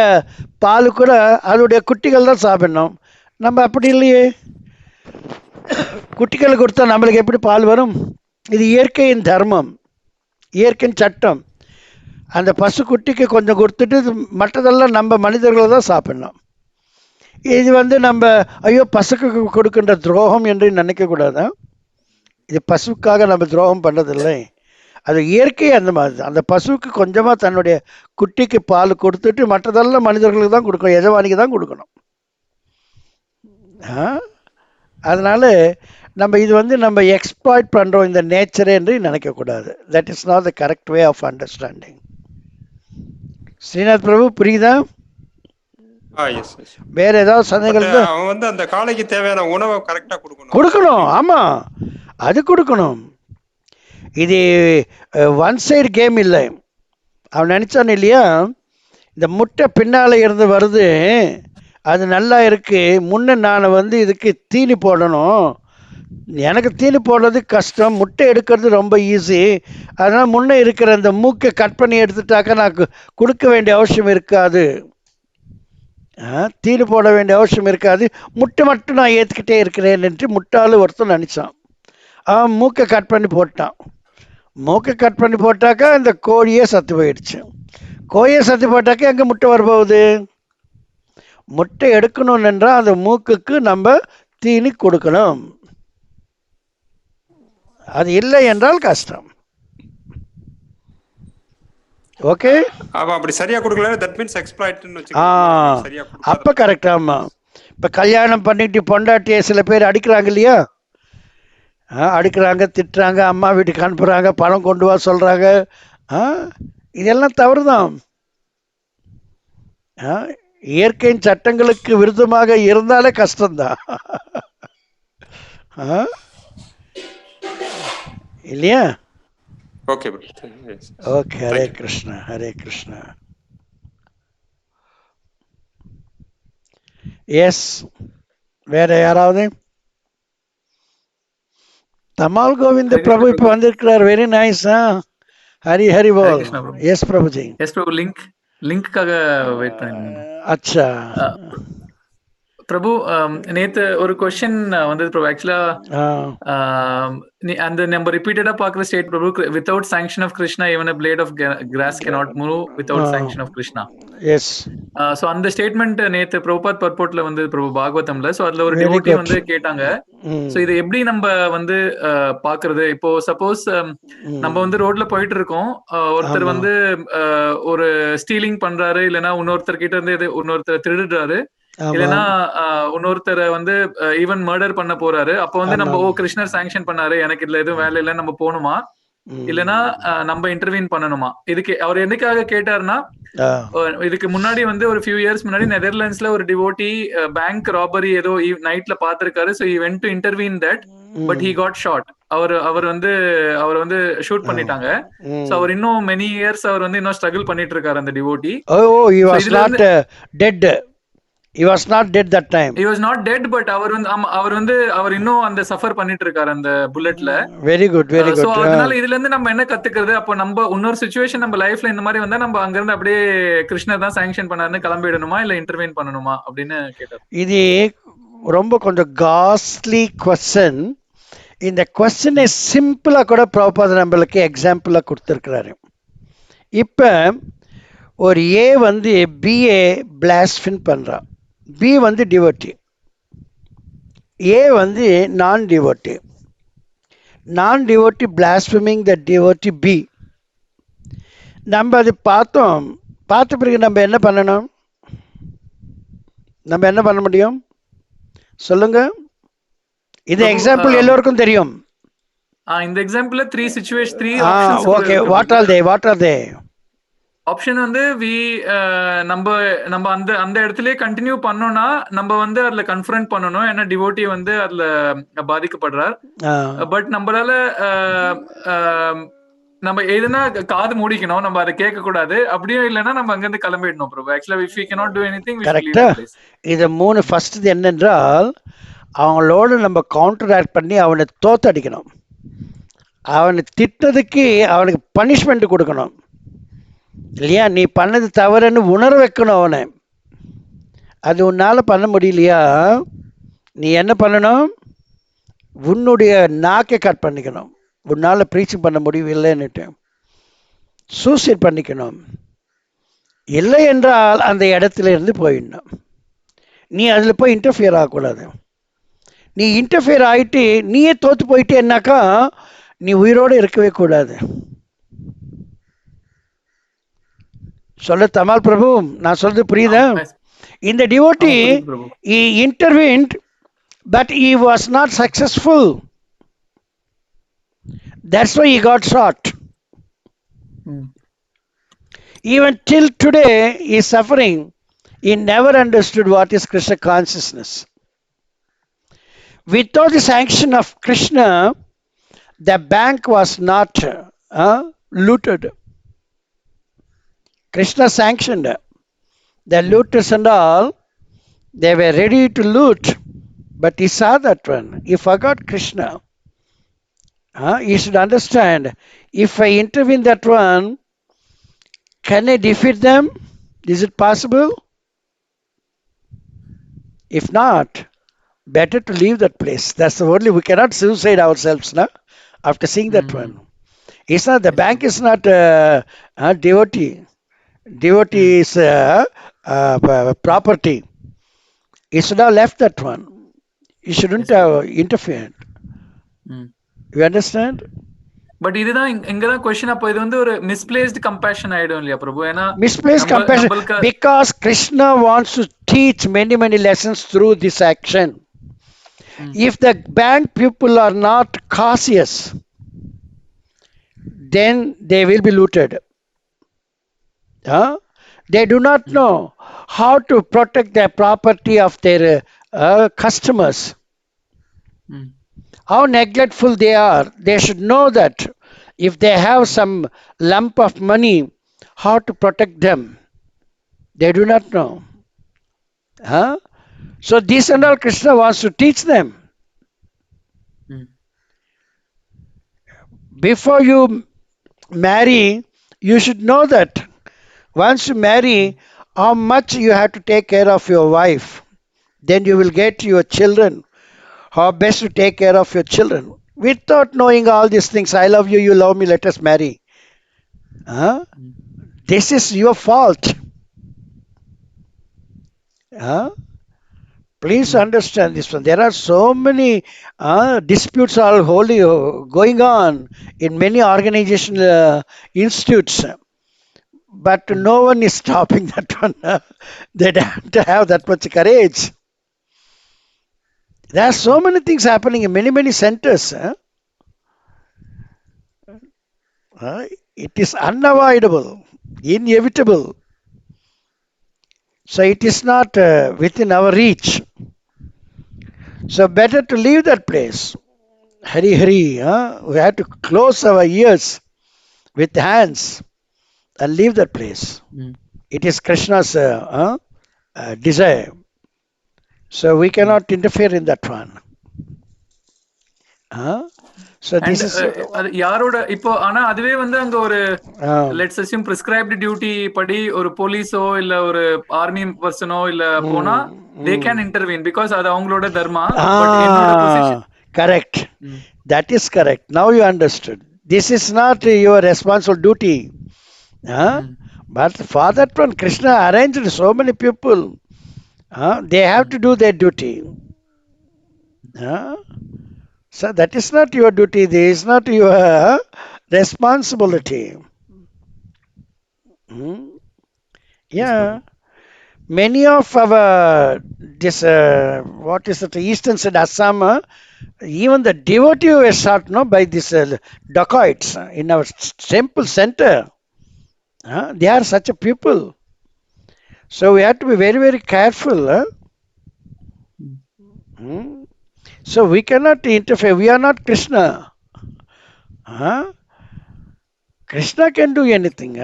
பால் கூட அதோடைய குட்டிகள் தான் சாப்பிடணும். நம்ம அப்படி இல்லையே. குட்டிகள் கொடுத்தா நம்மளுக்கு எப்படி பால் வரும்? இது இயற்கையின் தர்மம், இயற்கையின் சட்டம். அந்த பசு குட்டிக்கு கொஞ்சம் கொடுத்துட்டு மற்றதெல்லாம் நம்ம மனிதர்கள் தான் சாப்பிடணும். இது வந்து நம்ம ஐயோ பசுக்கு கொடுக்கின்ற துரோகம் என்று நினைக்கக்கூடாது. இது பசுக்காக நம்ம துரோகம் பண்ணுறதில்லை. அது இயற்கை அந்த மாதிரி. அந்த பசுவுக்கு கொஞ்சமாக தன்னுடைய குட்டிக்கு பால் கொடுத்துட்டு மற்றதெல்லாம் மனிதர்களுக்கு தான் கொடுக்கணும், எஜமானிக்கு தான் கொடுக்கணும். அதனால நம்ம இது வந்து நம்ம எக்ஸ்ப்ளாய்ட் பண்ணுறோம் இந்த நேச்சரே என்று நினைக்கக்கூடாது. That is not the correct way of understanding. Srinath Prabhu புரியுதா? வேற ஏதாவது சந்தேகங்கள்? அவன் வந்து அந்த காளைக்கு தேவையான உணவை கரெக்டா கொடுக்கணும். ஆமா, அது கொடுக்கணும். இது ஒன் சைடு கேம் இல்லை. அவன் நினைச்சான் இல்லையா, இந்த முட்டை பின்னால இருந்து வருது, அது நல்லா இருக்கு, முன்ன நான் வந்து இதுக்கு தீனி போடணும், எனக்கு தீனி போடுறது கஷ்டம், முட்டை எடுக்கிறது ரொம்ப ஈஸி, அதனால் முன்னே இருக்கிற அந்த மூக்கை கட் பண்ணி எடுத்துட்டாக்கா நான் கொடுக்க வேண்டிய அவசியம் இருக்காது, தீனி போட வேண்டிய அவசியம் இருக்காது, முட்டை மட்டும் நான் ஏற்றுக்கிட்டே இருக்கிறேன் என்று முட்டாளு ஒருத்தன் நினச்சான். அவன் மூக்கை கட் பண்ணி போட்டான். மூக்கை கட் பண்ணி போட்டாக்கா இந்த கோழியே சத்து போயிடுச்சு. கோழியை சத்து போட்டாக்கா எங்கே முட்டை வரப்போகுது? முட்டை எடுக்கணும் என்றால் அந்த மூக்குக்கு நம்ம தீனி கொடுக்கணும். அது இல்லை என்றால் கஷ்டம். ஓகே, அப்படி சரியா கொடுக்கல, தட் மீன்ஸ் எக்ஸ்ப்ளாய்ட்னு வச்சுக்கோங்க. சரியா அப்போ கரெக்ட். ஆமாம், இப்போ கல்யாணம் பண்ணிட்டு பொண்டாட்டியை சில பேர் அடிக்கிறாங்க இல்லையா? அடிக்கிறாங்க, திட்டுறாங்க, அம்மா வீட்டுக்கு அனுப்புகிறாங்க, பணம் கொண்டு வா சொல்கிறாங்க. இதெல்லாம் தவறு தான். இயற்கையின் சட்டங்களுக்கு விருத்தமாக இருந்தாலே கஷ்டம்தான். இல்லையா? Okay okay, Hare Krishna, Hare Krishna. Yes, வேற யாராவது? தமால் கோவிந்த பிரபு இப்ப வந்திருக்கிறார். Very nice. ஹரி ஹரி போல். எஸ் பிரபுஜி. எஸ் பிரபு, லிங்க்காக வெயிட் பண்ணிருந்தேன். அச்சா பிரபு, நேத்து ஒரு கொஸ்டின் வந்தது பிரபு. ஆக்சுவலா அந்த நம்ம ரிப்பீட்டடா பாக்குற state Prabhu, without sanction of Krishna even a blade of grass cannot move without sanction of krishna. Yes. So அந்த ஸ்டேட்மெண்ட் நேத்து பிரபுபாத் பர்போர்ட்ல வந்து பிரபு பாகவதம்ல. சோ அதுல ஒரு டிவோட்டி வந்து கேட்டாங்க, சோ இது எப்படி நம்ம வந்து பாக்குறது? இப்போ சப்போஸ் நம்ம வந்து ரோட்ல போயிட்டு இருக்கோம், ஒருத்தர் வந்து ஒரு ஸ்டீலிங் பண்றாரு, இல்லைன்னா இன்னொருத்தர் கிட்ட இருந்து இன்னொருத்தர் திருடுறாரு, இல்லைன்னா இன்னொருத்தரை வந்து ஈவன் மர்டர் பண்ண போறாரு. அப்ப வந்து நம்ம கிருஷ்ணர் சாங்ஷன் பண்ணாரு, எனக்கு இதுல எதுவும் வேலை இல்லை, நம்ம போகணுமா இல்லைன்னா நம்ம இன்டர்வீன் பண்ணணுமா? இதுக்கு அவர் என்னைக்காக கேட்டாருன்னா, இதுக்கு முன்னாடி வந்து ஒரு ஃபியூ இயர்ஸ் முன்னாடி நெதர்லாண்ட்ஸ்ல ஒரு டிவோட்டி பேங்க் ராபரி ஏதோ நைட்ல பாத்திருக்காரு. So he went to intervene that, but he got shot. அவர் வந்து ஷூட் பண்ணிட்டாங்க. சோ அவர் இன்னும் many years அவர் வந்து இன்னும் ஸ்ட்ரகிள் பண்ணிட்டு இருக்காரு அந்த devotee. he was not dead. He was not dead that time. He was not dead, but அவர் இன்னும் அந்த சஃபர் பண்ணிட்டு இருக்காரு அந்த புல்லட்ல. Very good, very good. So அதனால இதுல இருந்து நம்ம என்ன கத்துக்கிறது? அப்போ நம்ம இன்னொரு சிச்சுவேஷன் நம்ம லைஃப்ல இந்த மாதிரி வந்தா நம்ம அங்க இருந்து அப்படியே கிருஷ்ணர் தான் சாங்ஷன் பண்ணாருன்னு கிளம்பிடணுமா, இல்ல இன்டர்வீன் பண்ணணுமா அப்படின்னு கேட்டார். இது ரொம்ப கொஞ்சம் காஸ்ட்லி கொஸ்டின். இந்த கொஸ்டினை சிம்பிளா கூட பிரபுபாத நம்மளுக்கு எக்ஸாம்பிளா கொடுத்துருக்கிறாரு. இப்ப ஒரு ஏ வந்து பிஏ பிளாஸ்பின் பண்றான், பி வந்து டிவோட்டி, ஏ வந்து நான் டிவோட்டி. நான் டிவோட்டி பிளாஸ்பிமிங் த டிவோட்டி பி. நம்ம அது பார்த்த பிறகு நம்ம என்ன பண்ணணும்? நம்ம என்ன பண்ண முடியும் சொல்லுங்க? இது எக்ஸாம்பிள் எல்லோருக்கும் தெரியும். இந்த எக்ஸாம்பிள்ல 3 situation, 3 options. Okay, what are they? Option வந்து நம்ம அந்த இடத்துலயே கண்டினியூ பண்ணோம்னா நம்ம வந்து அதுல கன்ஃபரண்ட் பண்ணணும், ஏன்னா டிவோட்டி வந்து அதுல பாதிக்கப்படுறார். பட் நம்மளால நம்ம எதுனா காது மூடிக்கணும், நம்ம அதை கேட்க கூடாது. அப்படியும் இல்லைன்னா நம்ம அங்க இருந்து கிளம்பிடணும் ப்ரோ. ஆக்சுவலா if we cannot do anything, we should leave the place. இது 3 ஃபர்ஸ்ட் என்னென்றால் அவங்களோட நம்ம கவுண்டர் ஆக்ட் பண்ணி அவனை தோத்தடிக்கணும். அவனை திட்டதுக்கு அவனுக்கு பனிஷ்மெண்ட் கொடுக்கணும் இல்லையா? நீ பண்ணது தவறுன்னு உணர வைக்கணும் அவனை. அது உன்னால் பண்ண முடியலையா, நீ என்ன பண்ணணும்? உன்னுடைய நாக்கை கட் பண்ணிக்கணும். உன்னால் ப்ரீச்சிங் பண்ண முடியவில்லைன்னுட்டு சூசைட் பண்ணிக்கணும். இல்லை என்றால் அந்த இடத்துல இருந்து போயிடணும். நீ அதில் போய் இன்டர்ஃபியர் ஆகக்கூடாது. நீ இன்டர்ஃபியர் ஆகிட்டு நீயே தோற்று போயிட்டேன்னாக்கா நீ உயிரோடு இருக்கவே கூடாது. சொல்ல தமால் பிரபு, நான் சொல்றது புரியுதா? இந்த devotee he intervened, but he was not successful. That's why he got shot. Even till today he is suffering. He never understood what is Krishna consciousness. Without the sanction of Krishna, the bank was not looted. Krishna sanctioned. The looters and all, they were ready to loot, but he saw that one. He forgot Krishna. He should understand, if I intervene that one, can I defeat them? Is it possible? If not, better to leave that place. That's the only, we cannot suicide ourselves now after seeing that one. It's not, the Yes, bank Prabhu. is not a devotee. Devotee is property. You should have left that one. You shouldn't Yes, Prabhu. have interfered. Mm. You understand? But இதுதான் இங்கதான் question. அப்போ இது வந்து ஒரு misplaced compassion ஆயிடும் இல்லையா பிரபு? ஏன்னா Misplaced compassion, நம்மளுக்கு because Krishna wants to teach many, many lessons through this action. If the bank people are not cautious, then they will be looted. They do not know how to protect the property of their customers. How neglectful they are. They should know that if they have some lump of money, how to protect them. They do not know. So this and all Krishna wants to teach them. Before you marry, you should know that. Once you marry, how much you have to take care of your wife. Then you will get your children. How best to take care of your children. Without knowing all these things, I love you, you love me, let us marry. This is your fault. Please understand this one. There are so many disputes are going on in many organizational institutes. But no one is stopping that one. They have to have that much courage. There are so many things happening in many, many centers. It is unavoidable, inevitable. So it is not within our reach. So better to leave that place. Hari Hari. We have to close our ears with hands and leave that place. It is Krishna's desire. So we cannot interfere in that one. So this is அது யாரோட இப்போ ஆனா அதுவே வந்து அங்க ஒரு let's assume prescribed duty படி ஒரு போலீஸோ இல்ல ஒரு ஆர்மி பர்சனோ இல்ல போனா they can intervene because அது அவங்களோட தர்மா. பட் என்னோட position correct. That is correct. Now you understood. This is not your responsible duty. But for that one, Krishna arranged so many people. They have to do their duty. So that is not your duty. This is not your responsibility. Yeah. Many of our this what is it, eastern side Assam, even the devotee were shot by these dacoits in our temple center. They are such a people. So we have to be very, very careful. So we cannot interfere. We are not Krishna. Krishna can do anything.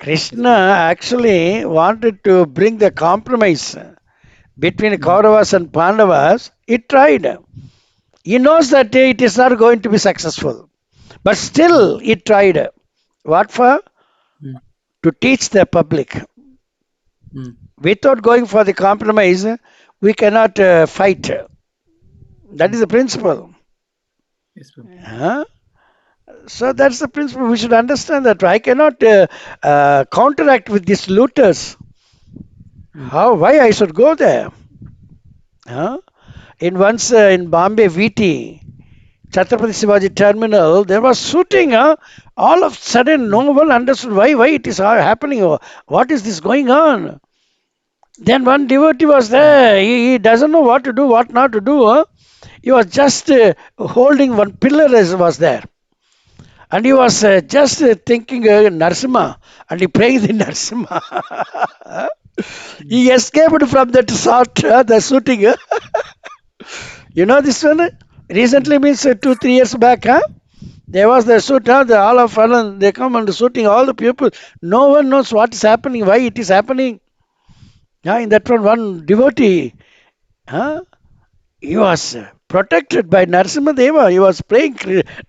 Krishna actually wanted to bring the compromise between Kauravas and Pandavas. He tried. He knows that it is not going to be successful. But still he tried. What for? To teach the public. Without going for the compromise, we cannot fight. That is the principle. So that's the principle. We should understand that. I cannot counteract with these looters. How? Why I should go there? Once in Bombay VT, Chhatrapati Shivaji Terminal, there was shooting. All of a sudden, no one understood why it is happening. What is this going on? Then one devotee was there. He doesn't know what to do, what not to do. He was just holding one pillar as was there. And he was just thinking Narasimha, and he praying the Narasimha. He escaped from that shot, the shooting. You know this one? Recently means 2-3 years back. There was the shoot. All of sudden they come and shooting all the people. No one knows what is happening, why it is happening. In that one devotee, he was protected by Narasimha Deva. He was praying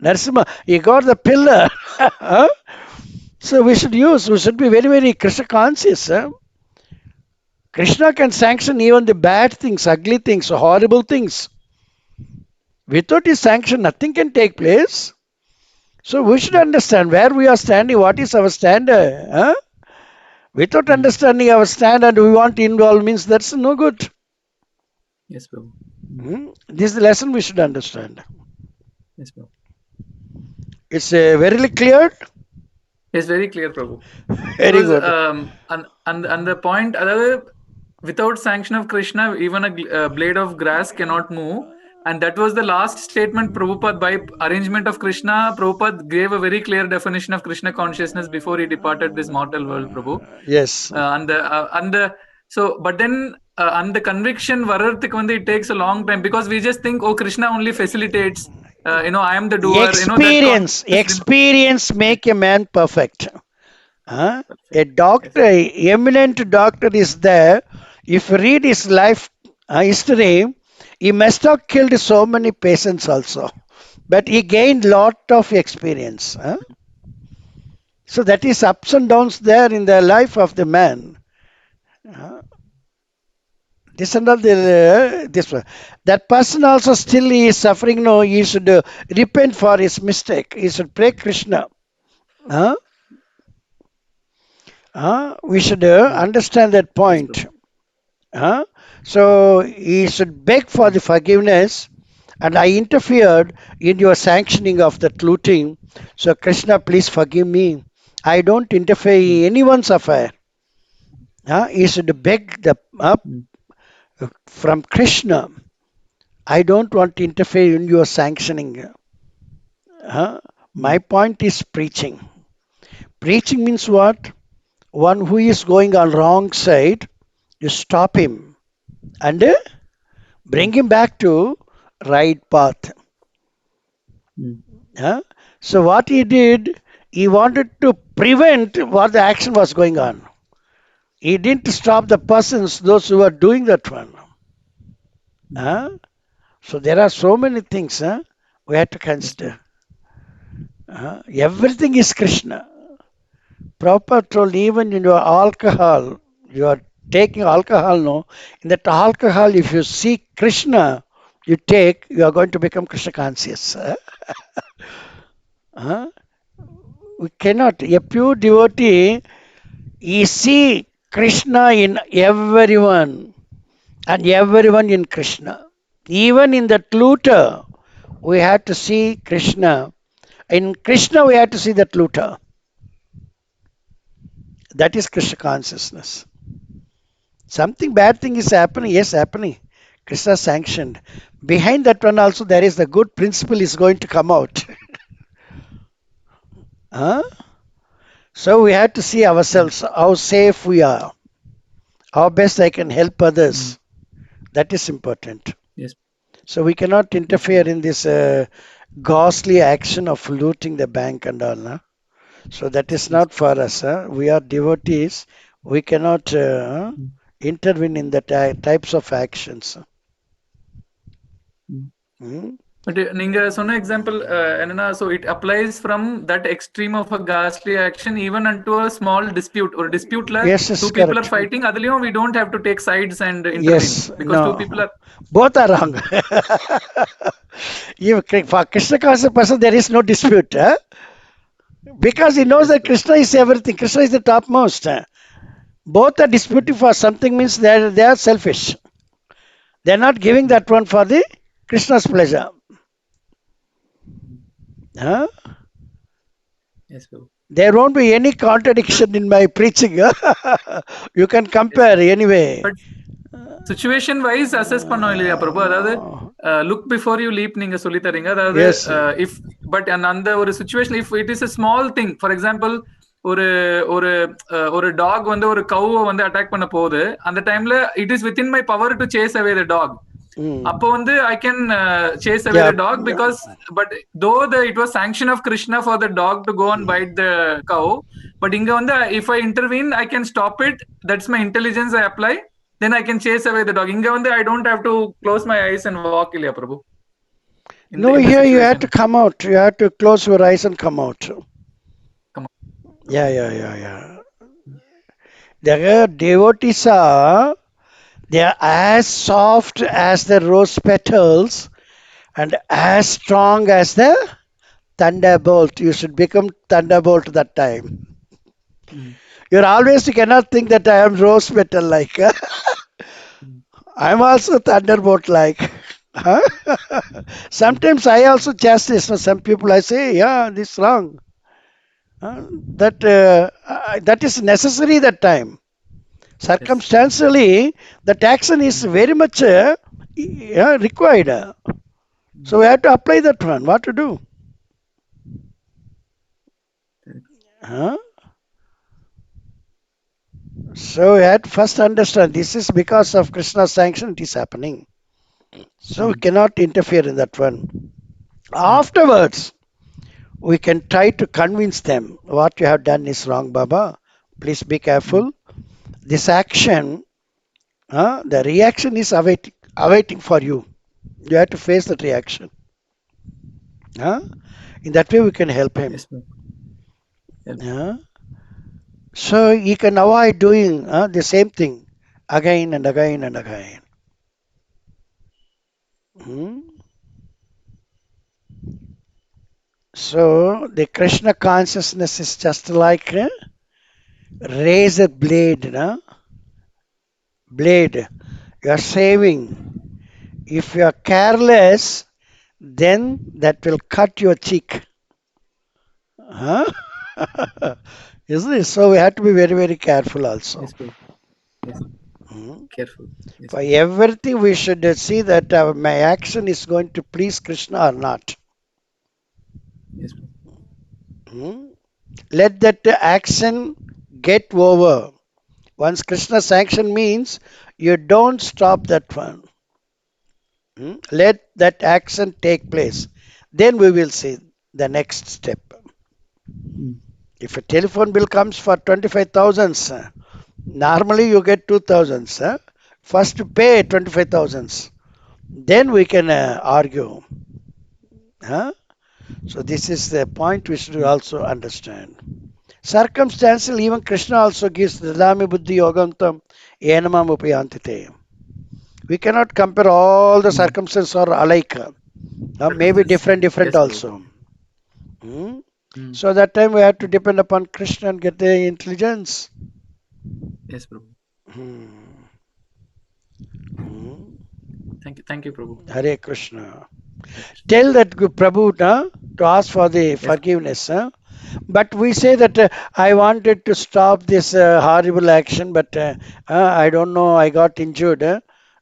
Narasimha. He got the pillar. So we should be very, very Krishna conscious. Krishna can sanction even the bad things, ugly things, horrible things. Without his sanction, nothing can take place. So we should understand where we are standing, what is our standard. Huh? Without understanding our stand and we want to involve means that's no good. Yes, Prabhu. This is the lesson we should understand. Yes, Prabhu. It's very clear. It's very clear, Prabhu. Very Because good. and the point, அதாவது without sanction of Krishna, even a blade of grass cannot move. And that was the last statement Prabhupada, by arrangement of Krishna. Prabhupada gave a very clear definition of Krishna consciousness before he departed this mortal world, Prabhu. Yes. So, but then and the conviction vararthik வந்து it takes a long time, because we just think, oh, Krishna only facilitates. I am the doer. Experience make a man perfect. A doctor, eminent doctor is there. If you read his life history, he must have killed so many patients also, but he gained lot of experience. So that is ups and downs there in the life of the man. This and all this one. That person also still is suffering. No, he should repent for his mistake. He should pray Krishna. We should understand that point. So he should beg for the forgiveness, and I interfered in your sanctioning of that looting. So Krishna, please forgive me. I don't interfere in anyone's affair. He should beg from Krishna. I don't want to interfere in your sanctioning. My point is preaching. Preaching means what? One who is going on wrong side, you stop him and bring him back to right path. So what he did, he wanted to prevent what the action was going on. He didn't stop the persons, those who were doing that one. So there are so many things we have to consider. Everything is Krishna. Prabhupada told, even in your alcohol, you are taking alcohol, no? In that alcohol, if you see Krishna, you take, you are going to become Krishna conscious. We cannot. A pure devotee, he see Krishna in everyone and everyone in Krishna. Even in the looter, we have to see Krishna. In Krishna, we have to see that looter. That is Krishna consciousness. Something bad thing is happening, yes, happening. Krishna sanctioned. Behind that one also there is the good principle is going to come out. So we have to see ourselves, how safe we are, how best I can help others. That is important. Yes. So we cannot interfere in this ghastly action of looting the bank and all. So that is not for us. We are devotees. We cannot intervene in the types of actions. But நீங்க சொன்ன example என்னன்னா, so it applies from that extreme of a ghastly action even unto a small dispute, or disputeல two people are fighting, அதுலயும் we don't have to take sides and intervene, because two people are both are wrong. For Krishna conscious person there is no dispute, because he knows that Krishna is everything. Krishna is the topmost. Both are disputing for something means they are selfish. They are not giving that one for the Krishna's pleasure. Yes, bro. There won't be any contradiction in my preaching. You can compare anyway. But situation wise assess பண்ணோம் இல்லையா பிரபு, அதாவது look before you leap நீங்க சொல்லி தரீங்க. அதாவது if but அந்த ஒரு situation, if it is a small thing, for example ஒரு ஒரு ஒரு டாக் வந்து ஒரு கவுவை வந்து அட்டாக் பண்ண போகுது, அந்த டைம்ல it is within my power to chase away the dog. அப்போ வந்து I can chase away the dog, because but though it was sanction of Krishna for the dog to go and bite the cow, but இங்க வந்து if I intervene I can stop it. That's my intelligence I apply, then I can chase away the dog. இங்க வந்து I don't have to close my eyes and walk இல்லையா பிரபு? No, here you have to come out. You have to close your eyes and come out. Yeah. The devotees are, they are as soft as the rose petals and as strong as the Thunderbolt. You should become Thunderbolt that time. Mm. You cannot think that I am rose petal like. I'm also Thunderbolt like. Huh? Sometimes I also chastise some people. I say, yeah, this is wrong. That is necessary that time. Circumstantially, that action is very much required. So we have to apply that one. What to do? Huh? So we had to first understand this is because of Krishna's sanction it is happening. So we cannot interfere in that one. Afterwards, we can try to convince them what you have done is wrong, Baba. Please be careful. This action, the reaction is awaiting for you. You have to face that reaction. In that way, we can help him. Yes, Prabhu. So he can avoid doing the same thing again and again and again. So the Krishna consciousness is just like a razor blade. Blade. You are saving. If you are careless, then that will cut your cheek. Isn't it? So we have to be very, very careful also. Yes, Prabhu. Yes. Careful. Yes. For everything, we should see that my action is going to please Krishna or not. Yes. Let that action get over. Once Krishna sanction means you don't stop that one. Let that action take place. Then we will see the next step. If a telephone bill comes for 25,000, normally you get 2,000. First pay 25,000. Then we can argue. So this is the point we should also understand. Circumstantial, even Krishna also gives Dadami Buddhi Yogantam Enamam Upayantite. We cannot compare all the circumstances or alike. Maybe different Yes, also. So that time we have to depend upon Krishna and get the intelligence. Yes, Prabhu. Thank you, Prabhu. Hare Krishna. Tell that Prabhu to ask for the forgiveness. But we say that I wanted to stop this horrible action, but I don't know, I got injured.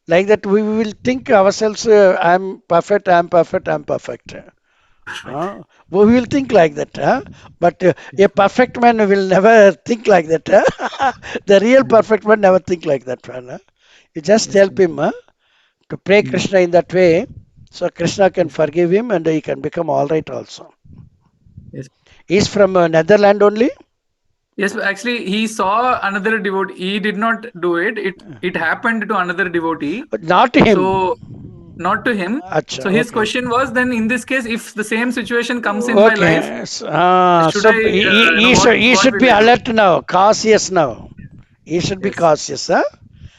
Like that, we will think ourselves, I'm perfect, I'm perfect, I'm perfect. We will think like that. But a perfect man will never think like that. The real perfect man never think like that. You just help him to pray Krishna in that way. So Krishna can forgive him and he can become all right also. Yes. He's from Netherlands only? Yes, actually, he saw another devotee. He did not do it. It happened to another devotee. But not to him. So, not to him. Achha, So his question was, then in this case, if the same situation comes in my life, so he should be alert now, cautious now. He should be cautious.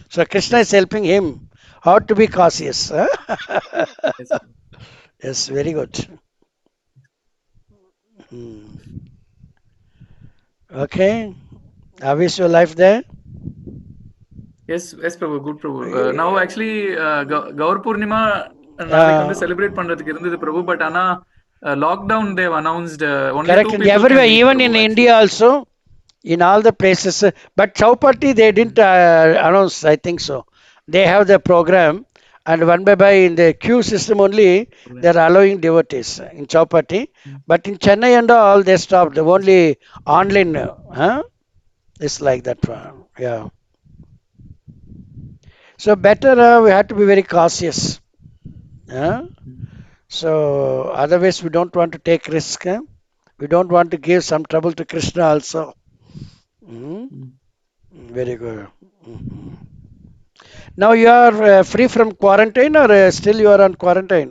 So Krishna is helping him how to be cautious. Yes, very good. Okay. How is your life there? Yes, Prabhu, good Prabhu. Now actually, Gaur Purnima நாளைக்கு வந்து celebrate பண்றதுக்கு இருந்தது Prabhu, but ஆனா lockdown they have announced only correct. 2 people everywhere, can meet, even Prabhu, in actually. India also, in all the places. But Chowpatty they didn't announce. I think so. They have the program, and one by in the queue system only they are allowing devotees in Chowpatty. But in Chennai and all they stopped. Only online. It's like that one. Yeah. So better we have to be very cautious. So otherwise we don't want to take risk. We don't want to give some trouble to Krishna also. Very good. Now you are free from quarantine or still you are on quarantine?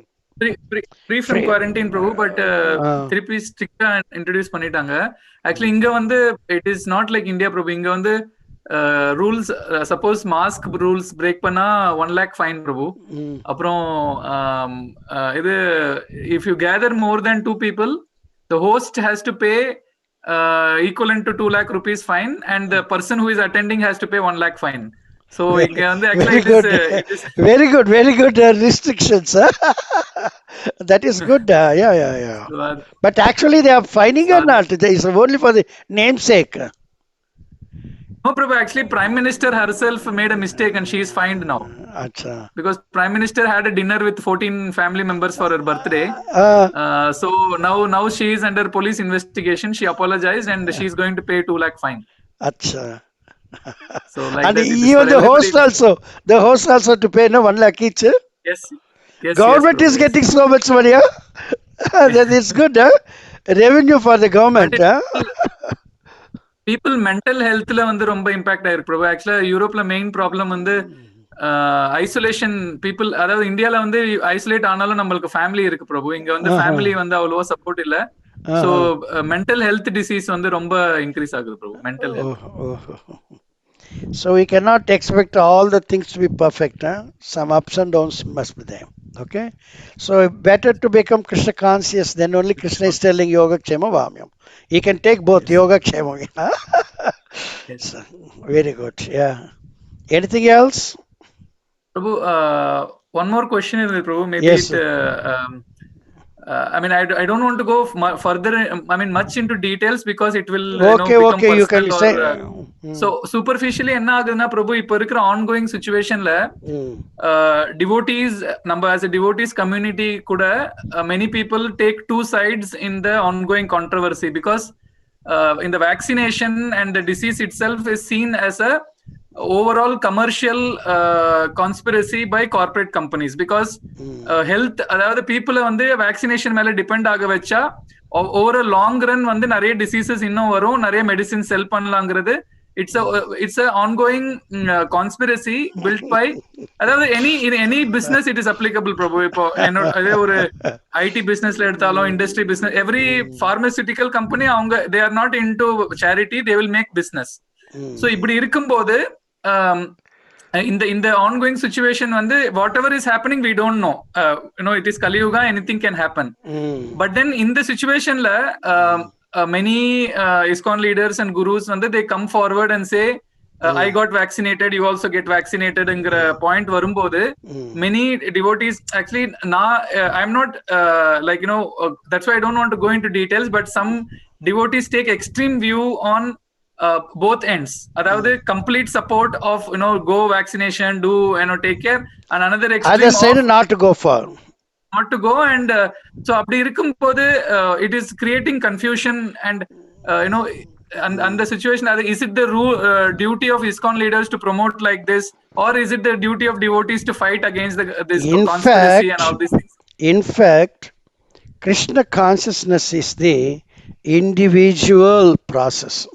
Free from quarantine, Prabhu, but திருப்பி ஸ்ட்ரிக்ட்டா introduce பண்ணிட்டாங்க. Actually இங்க வந்து it is not like India, Prabhu. இங்க வந்து rules, suppose mask rules break பண்ணா 1 lakh fine, Prabhu. அப்புறம் இது if you gather more than 2 people, the host has to pay equivalent to 2 lakh rupees fine, and the person who is attending has to pay 1 lakh fine. So Very, actually very it is very good restrictions. That is good. Yeah. so, But actually, they are fining or so not? It is only for the namesake. no, Prabhu. Actually, Prime Minister herself made a mistake and she is fined now. Acha. Because Prime Minister had a dinner with 14 family members for her birthday. So now she is under police investigation. She apologized and she is going to pay 2 lakh fine. Acha. So like And that, it is even for everybody. the host also to pay 1 lakh each. Yes. Government Prabhu, is getting so much money. That is good. Revenue for the government. People mental health la வந்து ரொம்ப impact ஆயிருக்கு bro. ஆக்சுவலா யூரோப்ல main problem வந்து isolation people. அதாவது இந்தியால வந்து isolate ஆனாலும் நம்மளுக்கு ஃபேமிலி இருக்கு பிரபு. இங்க வந்து ஃபேமிலி வந்து அவ்வளவா சப்போர்ட் இல்ல. சோ மென்டல் ஹெல்த் டிசீஸ் வந்து ரொம்ப இன்க்ரீஸ் ஆகுது Prabhu. Mental health. So we cannot expect all the things to be perfect. Some ups and downs must be there. Okay. So better to become Krishna conscious. Then only Krishna is telling Yoga Kshema Vamyam. He can take both Yoga Kshema. So, very good. Yeah. Anything else? Prabhu, one more question is Prabhu. Maybe yes, I mean, I don't want to go further. I mean, much into details because it will become personal. You can say. So superficially, என்ன ஆகுதுன்னா பிரபு, இப்போ இருக்கிற ongoing situationல devotees, நம்ம as a devotees community கூட many people take two sides in the ongoing controversy because in the vaccination and the disease itself is seen as a overall commercial conspiracy by corporate companies because health, அதாவது people வந்து vaccination மேல depend ஆக வச்சா over a long run வந்து நிறைய diseases இன்னும் வரும், நிறைய medicines sell பண்ணலாங்கிறது. It's a ongoing conspiracy built by, அதாவது in any business it is applicable பிரபு. இப்போ அதே ஒரு ஐடி பிசினஸ்ல எடுத்தாலும், industry business, every pharmaceutical company அவங்க they are not into charity, they will make business. So இப்படி இருக்கும்போது இந்த ongoing situation வந்து whatever is happening we don't know. It is Kali Yuga, anything can happen. But then in the situation la many ISKCON leaders and gurus வந்து they come forward and say I got vaccinated, you also get vaccinated ங்கிற point வரும்போது many devotees actually I'm not that's why I don't want to go into details, but some devotees take extreme view on both ends. அதாவது complete support of go vaccination, do take care, and another extreme other side not to go for and so அப்படி இருக்கும்போது it is creating confusion and and the situation, is it the duty of ISKCON leaders to promote like this, or is it the duty of devotees to fight against this conspiracy and all these things? In fact, Krishna consciousness is the individual process.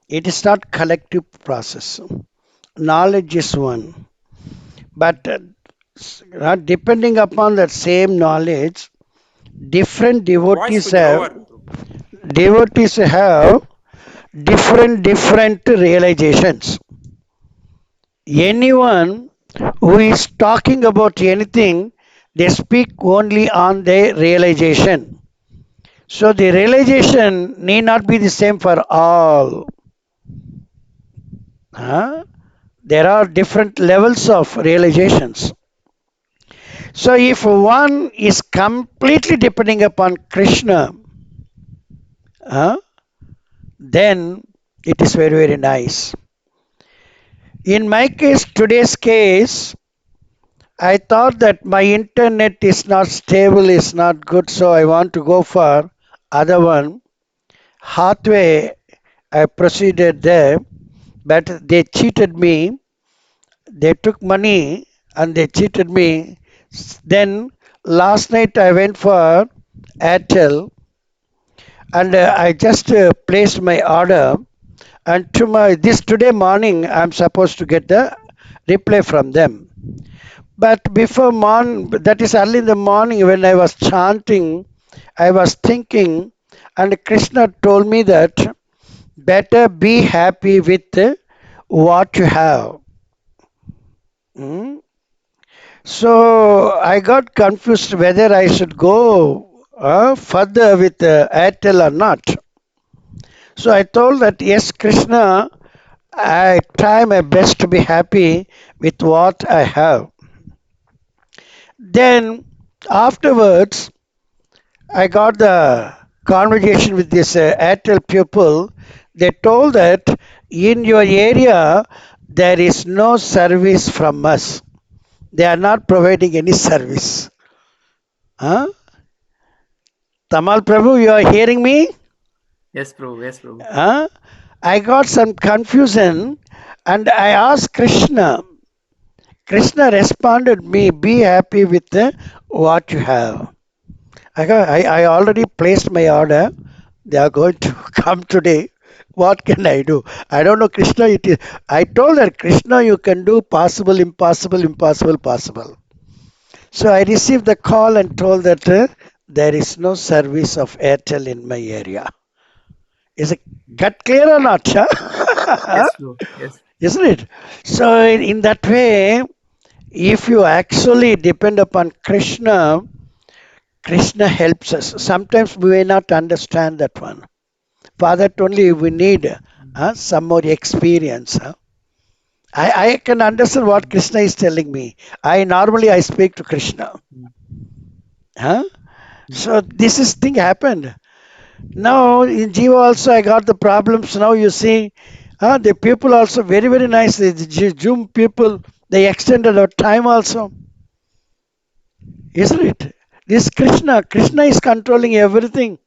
It is not collective process. Knowledge is one, but depending upon that same knowledge, different devotees have different realizations. Anyone who is talking about anything, they speak only on their realization. So the realization need not be the same for all. There are different levels of realizations. So if one is completely depending upon Krishna, then it is very, very nice. In my case, today's case, I thought that my internet is not stable, is not good, so I want to go for other one. Halfway I proceeded there, but they cheated me. They took money and they cheated me. Then last night I went for Airtel and I just placed my order, and today morning I'm supposed to get the reply from them. But before morning, that is early in the morning, when I was chanting, I was thinking, and Krishna told me that better be happy with what you have. So I got confused whether I should go further with Airtel or not. So I told that yes, Krishna, I try my best to be happy with what I have. Then afterwards, I got the conversation with this Airtel people. They told that in your area there is no service from us. They are not providing any service. Huh? Tamal Prabhu, you are hearing me? Yes, Prabhu. Yes, Prabhu. Huh? I got some confusion and I asked Krishna. Krishna responded me, be happy with what you have. I already placed my order. They are going to come today. What can I do? I don't know, Krishna. I told her, Krishna, you can do possible, impossible, impossible, possible. So I received the call and told that there is no service of Airtel in my area. Is it got clear or not? Yes, Prabhu. Yes. Isn't it? So in that way, if you actually depend upon Krishna, Krishna helps us. Sometimes we may not understand that one. For that only we need some more experience. I can understand what Krishna is telling me. I speak to Krishna. Huh? So this is thing happened. Now in Jiva also I got the problems. Now you see, the people also very very nice. The Zoom people, they extended our time also, isn't it? This Krishna is controlling everything,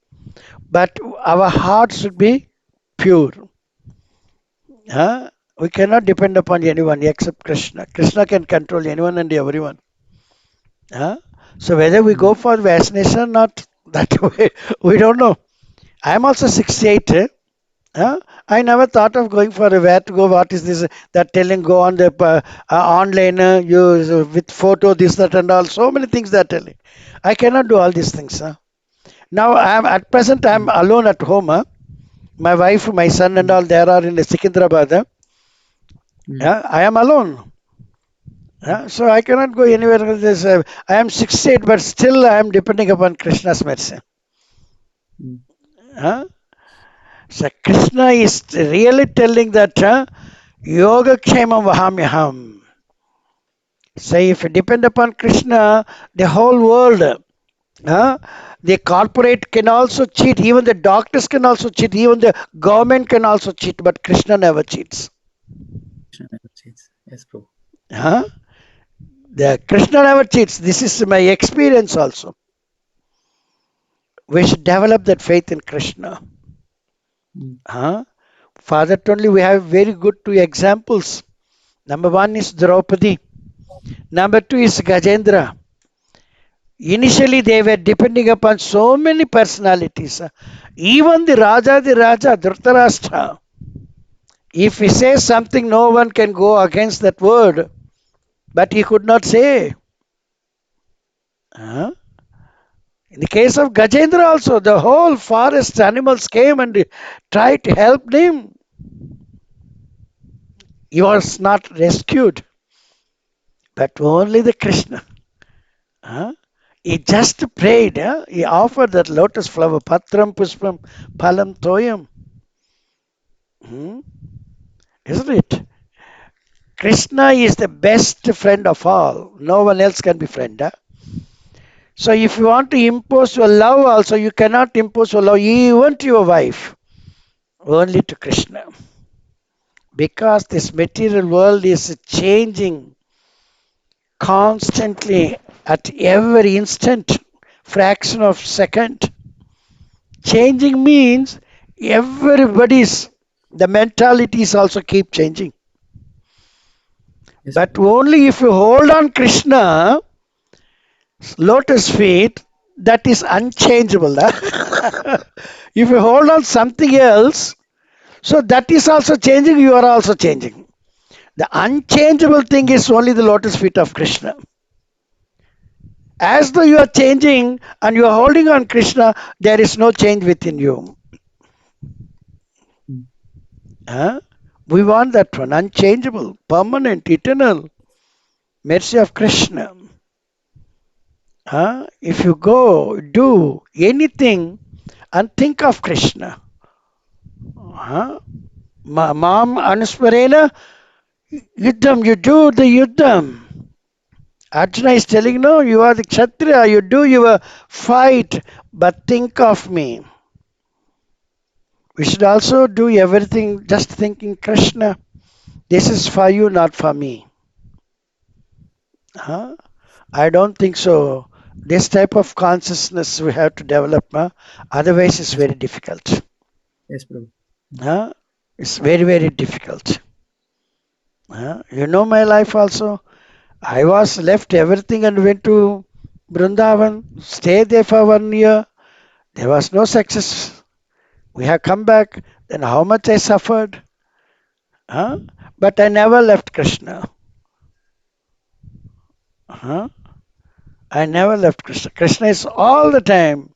but our heart should be pure. We cannot depend upon anyone except Krishna. Krishna can control anyone and everyone. So whether we go for vaccination or not, that way we don't know. I am also 68. I never thought of going for where to go. What is this? That telling go on the online use with photo this that and all. So many things they're telling. I cannot do all these things. Now I am at present I am alone at home. My wife, my son, and all there are in Secunderabad. I am alone. So I cannot go anywhere else. I am 68, but still I am depending upon Krishna's mercy. So Krishna is really telling that yoga kshemam vahamyaham. So if you depend upon Krishna, the whole world, the corporate can also cheat, even the doctors can also cheat, even the government can also cheat, but Krishna never cheats. Yes, Prabhu. The Krishna never cheats. This is my experience also. We should develop that faith in Krishna. For that only we have very good two examples. Number one is Draupadi. Number two is Gajendra. Initially they were depending upon so many personalities. Even the Raja, Dhritarashtra. If he says something, no one can go against that word. But he could not say. In the case of Gajendra also, the whole forest animals came and tried to help him. He was not rescued, but only the Krishna. He just prayed. He offered that lotus flower, Patram Pushpam Phalam Toyam. Isn't it? Krishna is the best friend of all. No one else can be friend. So if you want to impose your love also, you cannot impose your love even to your wife. Only to Krishna. Because this material world is changing constantly at every instant, fraction of second. Changing means the mentalities also keep changing. Yes. But only if you hold on Krishna, lotus feet, that is unchangeable. If you hold on something else, so that is also changing, you are also changing. The unchangeable thing is only the lotus feet of Krishna. As though you are changing and you are holding on Krishna, there is no change within you. We want that one, unchangeable, permanent, eternal. Mercy of Krishna. If you go do anything and think of Krishna, Mom Anusmarena, Yuddham, you do the Yuddham. Arjuna is telling, no, you are the Kshatriya, you do your fight, but think of me. We should also do everything just thinking, Krishna, this is for you, not for me. I don't think so. This type of consciousness we have to develop. Otherwise, it's very difficult. Yes, Prabhu. It's very, very difficult. You know my life also. I was left everything and went to Vrindavan, stayed there for 1 year. There was no success. We have come back. Then how much I suffered. But I never left Krishna. I never left Krishna. Krishna is all the time.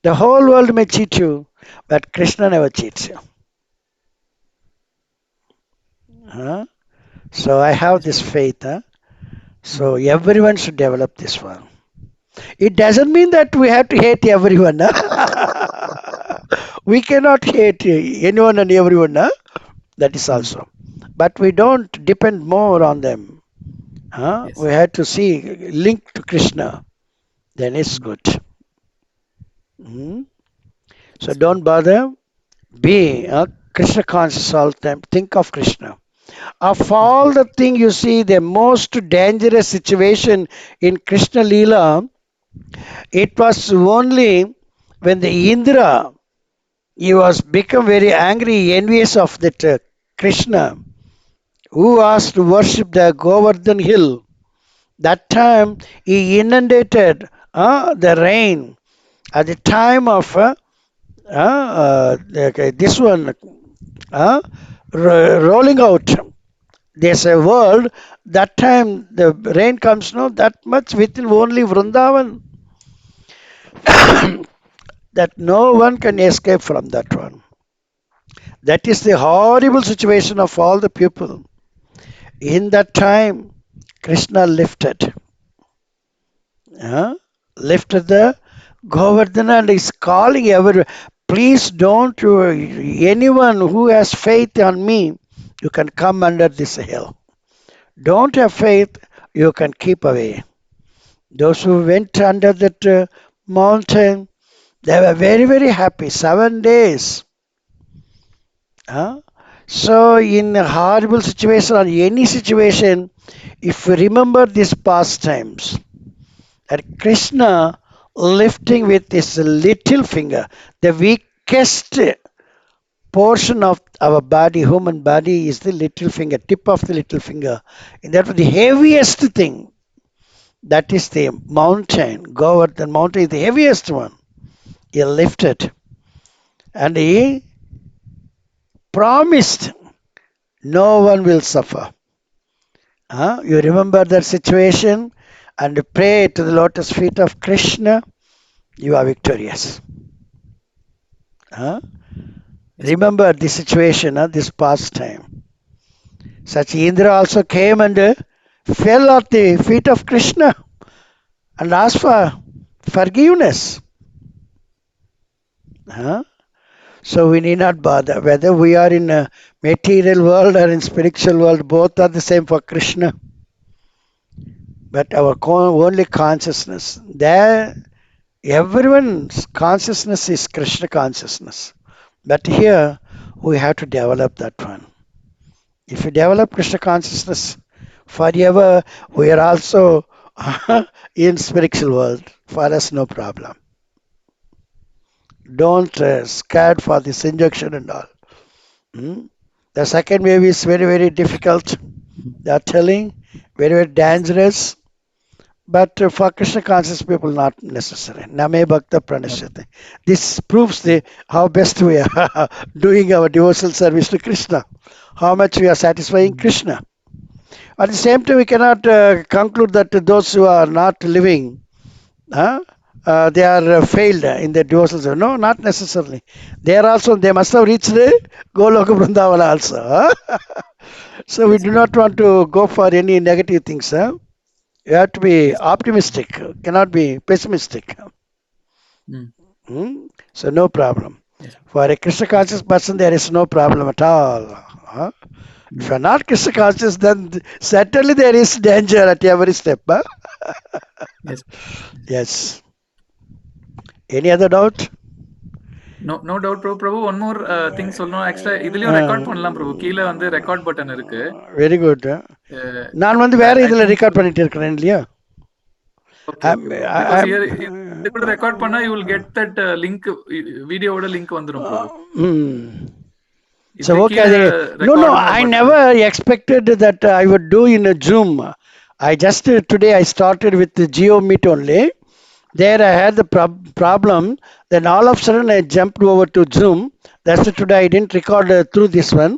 The whole world may cheat you, but Krishna never cheats you. So I have this faith. So everyone should develop this one. It doesn't mean that we have to hate everyone. We cannot hate anyone and everyone. That is also. But we don't depend more on them. Yes. We have to see link to Krishna. Then it's good. So don't bother. Be Krishna conscious all the time. Think of Krishna. Of all the things you see, the most dangerous situation in Krishna Leela, it was only when the Indra, he was become very angry, envious of that Krishna, who asked to worship the Govardhan hill. That time he inundated the rain at the time of this one rolling out. There's a world that time the rain comes no that much within only Vrindavan that no one can escape from that one. That is the horrible situation of all the people. In that time, Krishna lifted the Govardhana and is calling everyone. Please don't, anyone who has faith on me, you can come under this hill. Don't have faith, you can keep away. Those who went under that mountain, they were very, very happy. 7 days. So in a horrible situation or any situation, if you remember these pastimes, that Krishna lifting with his little finger, the weakest portion of our body, human body, is the little finger, tip of the little finger. And that was the heaviest thing. That is the mountain. Govardhan mountain is the heaviest one. He lifted. And he promised no one will suffer. You remember that situation and pray to the lotus feet of Krishna, you are victorious. Remember this situation, this past time. Such Indra also came and fell at the feet of Krishna and asked for forgiveness. So we need not bother. Whether we are in a material world or in spiritual world, both are the same for Krishna. But our only consciousness, there everyone's consciousness is Krishna consciousness. But here we have to develop that one. If you develop Krishna consciousness forever, we are also in spiritual world. For us, no problem. Don't scared for this injection and all. The second wave is very, very difficult. They are telling very, very dangerous. But for Krishna conscious people, not necessary. Name Bhakta Pranashyate. This proves how best we are doing our devotional service to Krishna. How much we are satisfying Krishna. At the same time, we cannot conclude that those who are not living, they are failed in their devotional service. No, not necessarily. They must have reached the Goloka Vrindavana also. So we do not want to go for any negative things. You have to be Yes. optimistic, cannot be pessimistic. Mm. So no problem. Yes. For a Krishna conscious person, there is no problem at all. Huh? If you are not Krishna conscious, then certainly there is danger at every step. Huh? Yes. Yes. Any other doubt? No doubt bro. Prabhu one more thing சொல்லணும். ஆக்சுவலா இதுலயும் record பண்ணலாம் பிரபு. கீழே வந்து record button இருக்கு. Very good. நான் வந்து வேற ஐ இதுல திங்க் ரெக்கார்ட் பண்ணிட்டு இருக்கிறேன் இல்லையா? Okay okay bro. Because here இது கூட ரெக்கார்ட் பண்ணா you will get that link, வீடியோவோட லிங்க் வந்துரும் பிரபு. So இதுல okay, கீழே no, ரெக்கார்ட்னு ஒரு I பட்டன் never இருக்கு. expected that I would do in a Zoom. I just today I started with the GeoMeet only. There I had the problem. Then all of a sudden I jumped over to Zoom. That's it. Today I didn't record through this one.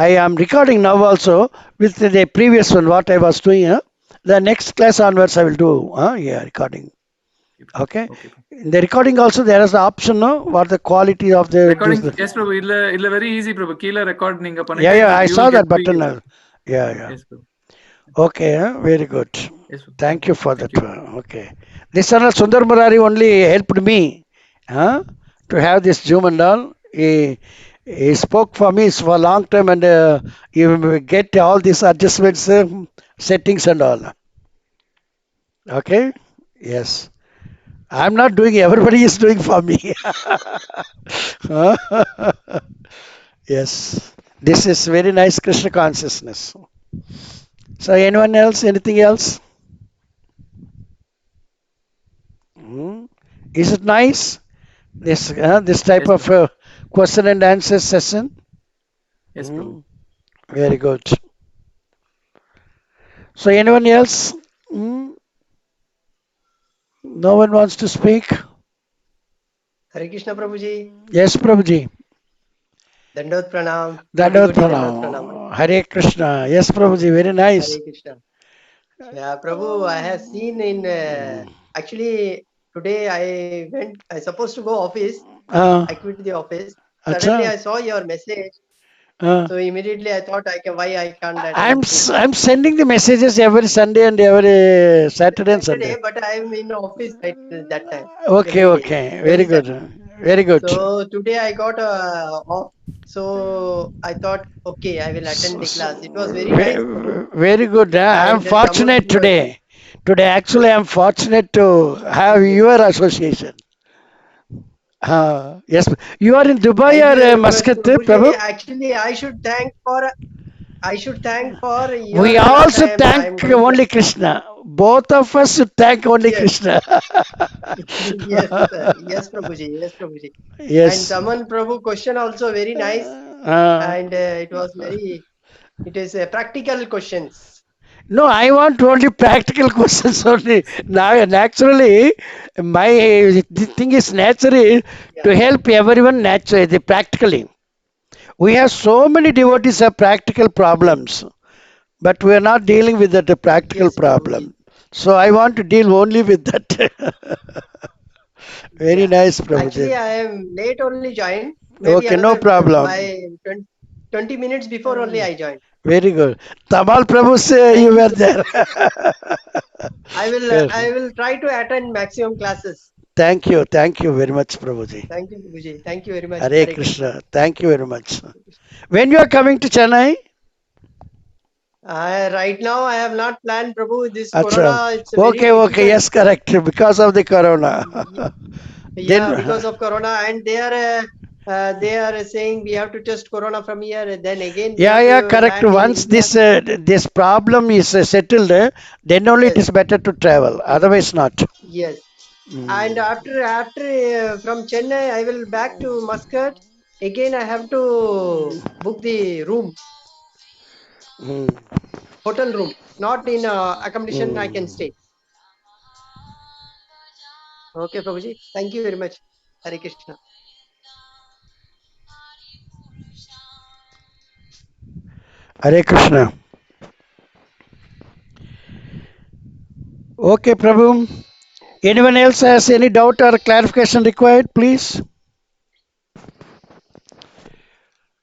I am recording now also with the previous one what I was doing. The next class onwards I will do. Yeah, recording. Okay. Okay. In the recording also there is the option. No, what the quality of the recording yes Prabhu. இல்ல very easy பிரபு. கீழே record நீங்க Yeah, பண்ணிட்டு yeah, I you saw will that get button. video. Yeah, yeah. Yes Prabhu. Okay, very good. Yes Prabhu. Thank you for that. Thank you. Okay. This one, Sundar Murari only helped me to have this Zoom and all. He spoke for me for a long time and he will get all these adjustments, settings and all. Okay? Yes. I'm not doing, everybody is doing for me. Yes. This is very nice Krishna consciousness. So anyone else? Anything else? Is it nice? This type Yes, of question and answer session? Yes Prabhu. Very good. So anyone else? No one wants to speak? Hare Krishna Prabhu ji. Yes, Prabhuji. दंडोत प्रणाम. Dandavad कोटि दंडोत Pranam. प्रणाम. Hare Krishna. Yes, Prabhuji. Very nice. Hare Krishna. Yeah, Prabhu, I have seen in actually today I supposed to go office. I quit the office. Suddenly I saw your message. So immediately I thought why I can't attend. I'm sending the messages every Sunday and every Saturday and Sunday. But I am in office right that time. Okay, okay. Very good. Very good. So today I got off. So I thought, okay, I will attend the class. It was very nice. Prabhu. Very good. I'm And fortunate someone- today. Today, actually, I'm fortunate to have your association. Yes, you are in Dubai Thank or you very much, Muscat, Prabhuji. Prabhu? Actually, I should thank for your We class. also I'm thank going to- only Krishna. Both of us should thank only Yes. Krishna. Yes, sir. Yes, Prabhuji. Yes, Prabhuji. And Yes. someone Prabhu question also very nice. Uh, And it is practical questions. No, I want only practical questions only. Now, naturally, my the thing is naturally to help everyone naturally, practically. We have so many devotees have practical problems, but we are not dealing with that practical Yes, problem. So I want to deal only with that. Very nice, Actually, Prabhuji. I am late only joined. Okay, no problem. By 20 minutes before only I joined. Very good. Tamal Prabhu, say you were there. I will try to attend maximum classes. Thank you very much, Prabhuji. Thank you, Prabhuji. Thank you very much. Hare Krishna. Thank you very much. When you are coming to Chennai? Right now, I have not planned, Prabhu. This Acha. corona, it's very Okay, difficult. yes, correct. Because of the corona. Yeah, Then- because of corona, and they are saying we have to test corona from here. Then again, we have Yeah, to correct. land in Once India. this problem is settled, then only it Yes. is better to travel. Otherwise, not. Yes. And after from Chennai, I will back to Muscat. Again, I have to book the room, Mm. hotel room, not in accommodation. I can stay. Okay, Prabhuji. Thank you very much. Hare Krishna. Hare Krishna. Okay, Prabhu. Anyone else has any doubt or clarification required, please?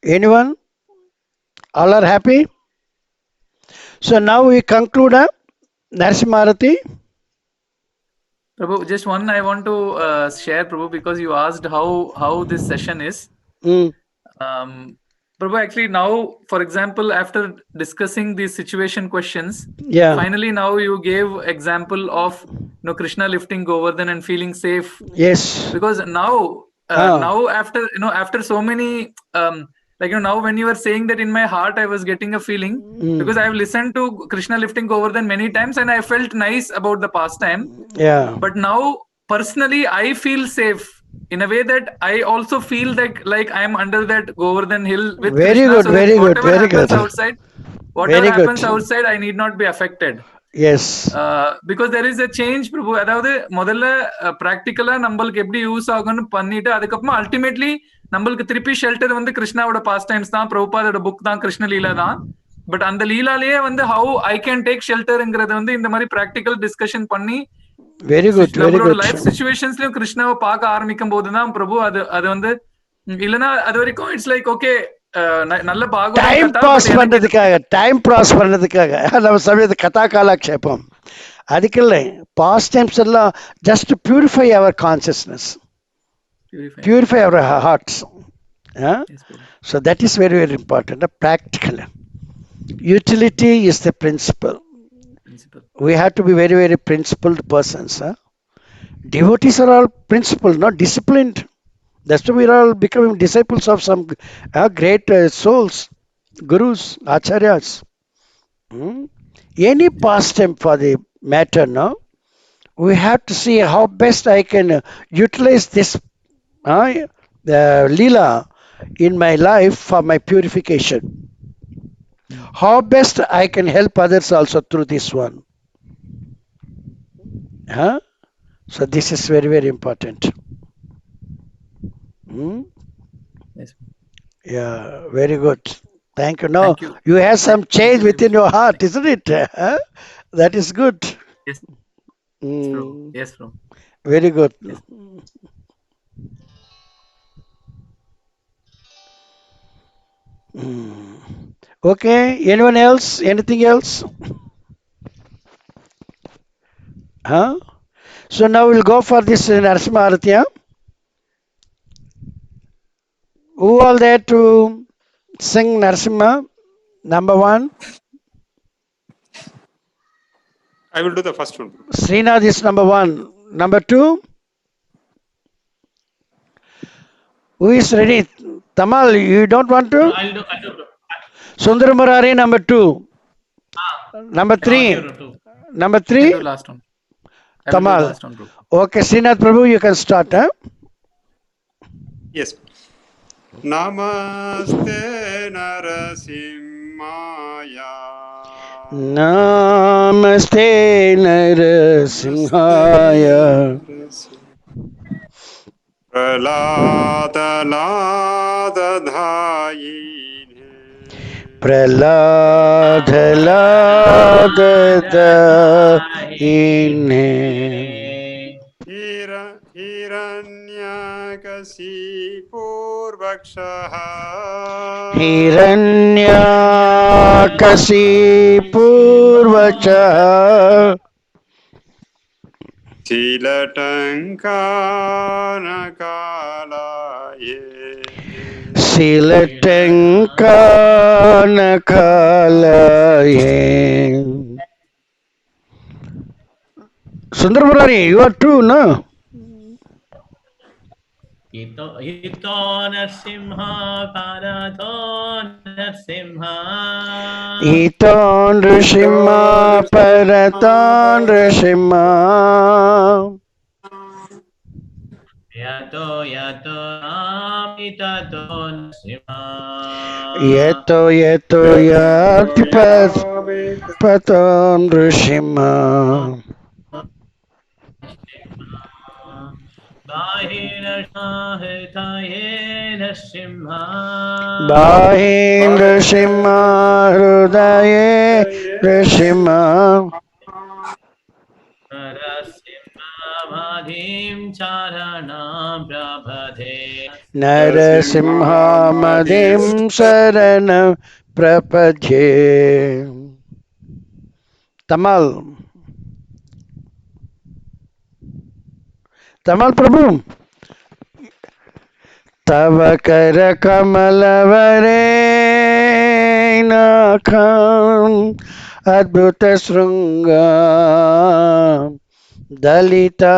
Anyone? All are happy? So now we conclude. Narasimharati? Prabhu, just one I want to share, Prabhu, because you asked how this session is. Mm. Prabhu, actually now, for example, after discussing these situation questions, Yeah. finally now you gave example of Krishna lifting Govardhan and feeling safe. Yes. Because now now after so many now when you were saying that, in my heart I was getting a feeling, because I have listened to Krishna lifting Govardhan many times and I felt nice about the pastime. Yeah. But now personally I feel safe in a way that I also feel that like I am under that Govardhan hill with Very Krishna, good, so that very good, whatever very happens good. outside, Very good. I need not be affected. Yes. Because there is a change, Prabhu. அதாவது முதல்ல பிராக்டிக்கலா நம்மளுக்கு எப்படி use ஆகும்னு பண்ணிட்டு அதுக்கப்புறமா ultimately நம்மளுக்கு திருப்பி ஷெல்டர் வந்து கிருஷ்ணாவோட பாஸ்ட் டைம்ஸ் தான், பிரபுபாதோட புக் தான், கிருஷ்ண லீலா தான். பட் அந்த லீலாலேயே வந்து ஹவு ஐ கேன் டேக் ஷெல்டர்ங்கிறது வந்து இந்த மாதிரி பிராக்டிக்கல் டிஸ்கஷன் பண்ணி வெரி குட், வெரி நம்மளோட குட். லைஃப் சிச்சுவேஷன்ஸ்லயும் கிருஷ்ணாவை பார்க்க ஆரம்பிக்கும் போதுதான் பிரபு அது வந்து இல்லைன்னா அது வரைக்கும் இட்ஸ் லைக் ஓகே நல்ல டைம் பாஸ் பண்றதுக்காக நம்ம சமயத்து கதா காலக்ஷேபம் அதுக்கில்லை. பாஸ்ட் டைம்ஸ் எல்லாம் just purify our consciousness, purify our hearts. So that is very, very important. Practical utility is the principle. We have to be very, very principled persons. Devotees are all principled, not disciplined. That's why we are all becoming disciples of some great souls, gurus, acharyas. Any pastime for the matter, no? We have to see how best I can utilize this Leela in my life for my purification. How best I can help others also through this one. So this is very, very important. Yes. Yeah, very good. Thank you. Now, Thank you. you have some change within your heart, isn't it? That is good. Yes. True. Yes, bro. Very good. Yes. Okay. Anyone else? Anything else? So now we'll go for this Narasimha Arati. Who all there to sing Narasimha? Number 1. I will do the first one. Srinath is number 1. Number 2. Who is ready? Tamal, you don't want to? I'll do, bro. Sundar Murari, number 2. Number 3. Number 3. I will do last one. Tamal. Last one, bro. Okay, Srinath Prabhu, you can start. Yes. Namaste Narasimhaya. Namaste Narasimhaya. Praladadadayine. Praladadadayine. Hiranyakasipurvakshaha. Hiranyakasipurvakshaha. Silatankanakalaye. Silatankanakalaye. Sundar Murari, you are true, no? Hito Narasimha Parato Narasimha. Hito Narasimha Parato Narasimha. Yato Namitato Narasimha. Yato Yatipato Narasimha. Bahindra Simha Hrudaye Narasimha. Narasimha Madhim Charanam Prabhade. Narasimha Madhim Saranam Prapadye. Tamal. तमाल प्रभु तव कर कमलवरे नाखं अद्भुत शृंग दलिता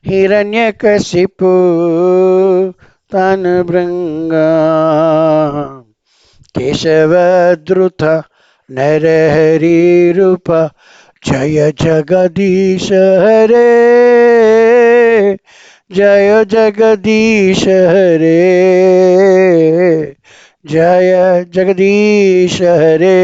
हिरण्यकशिपु तनभृंग केशवद्रुत नरहरि रूप जय जगदीश हरे जय जगदीश हरे जय जगदीश हरे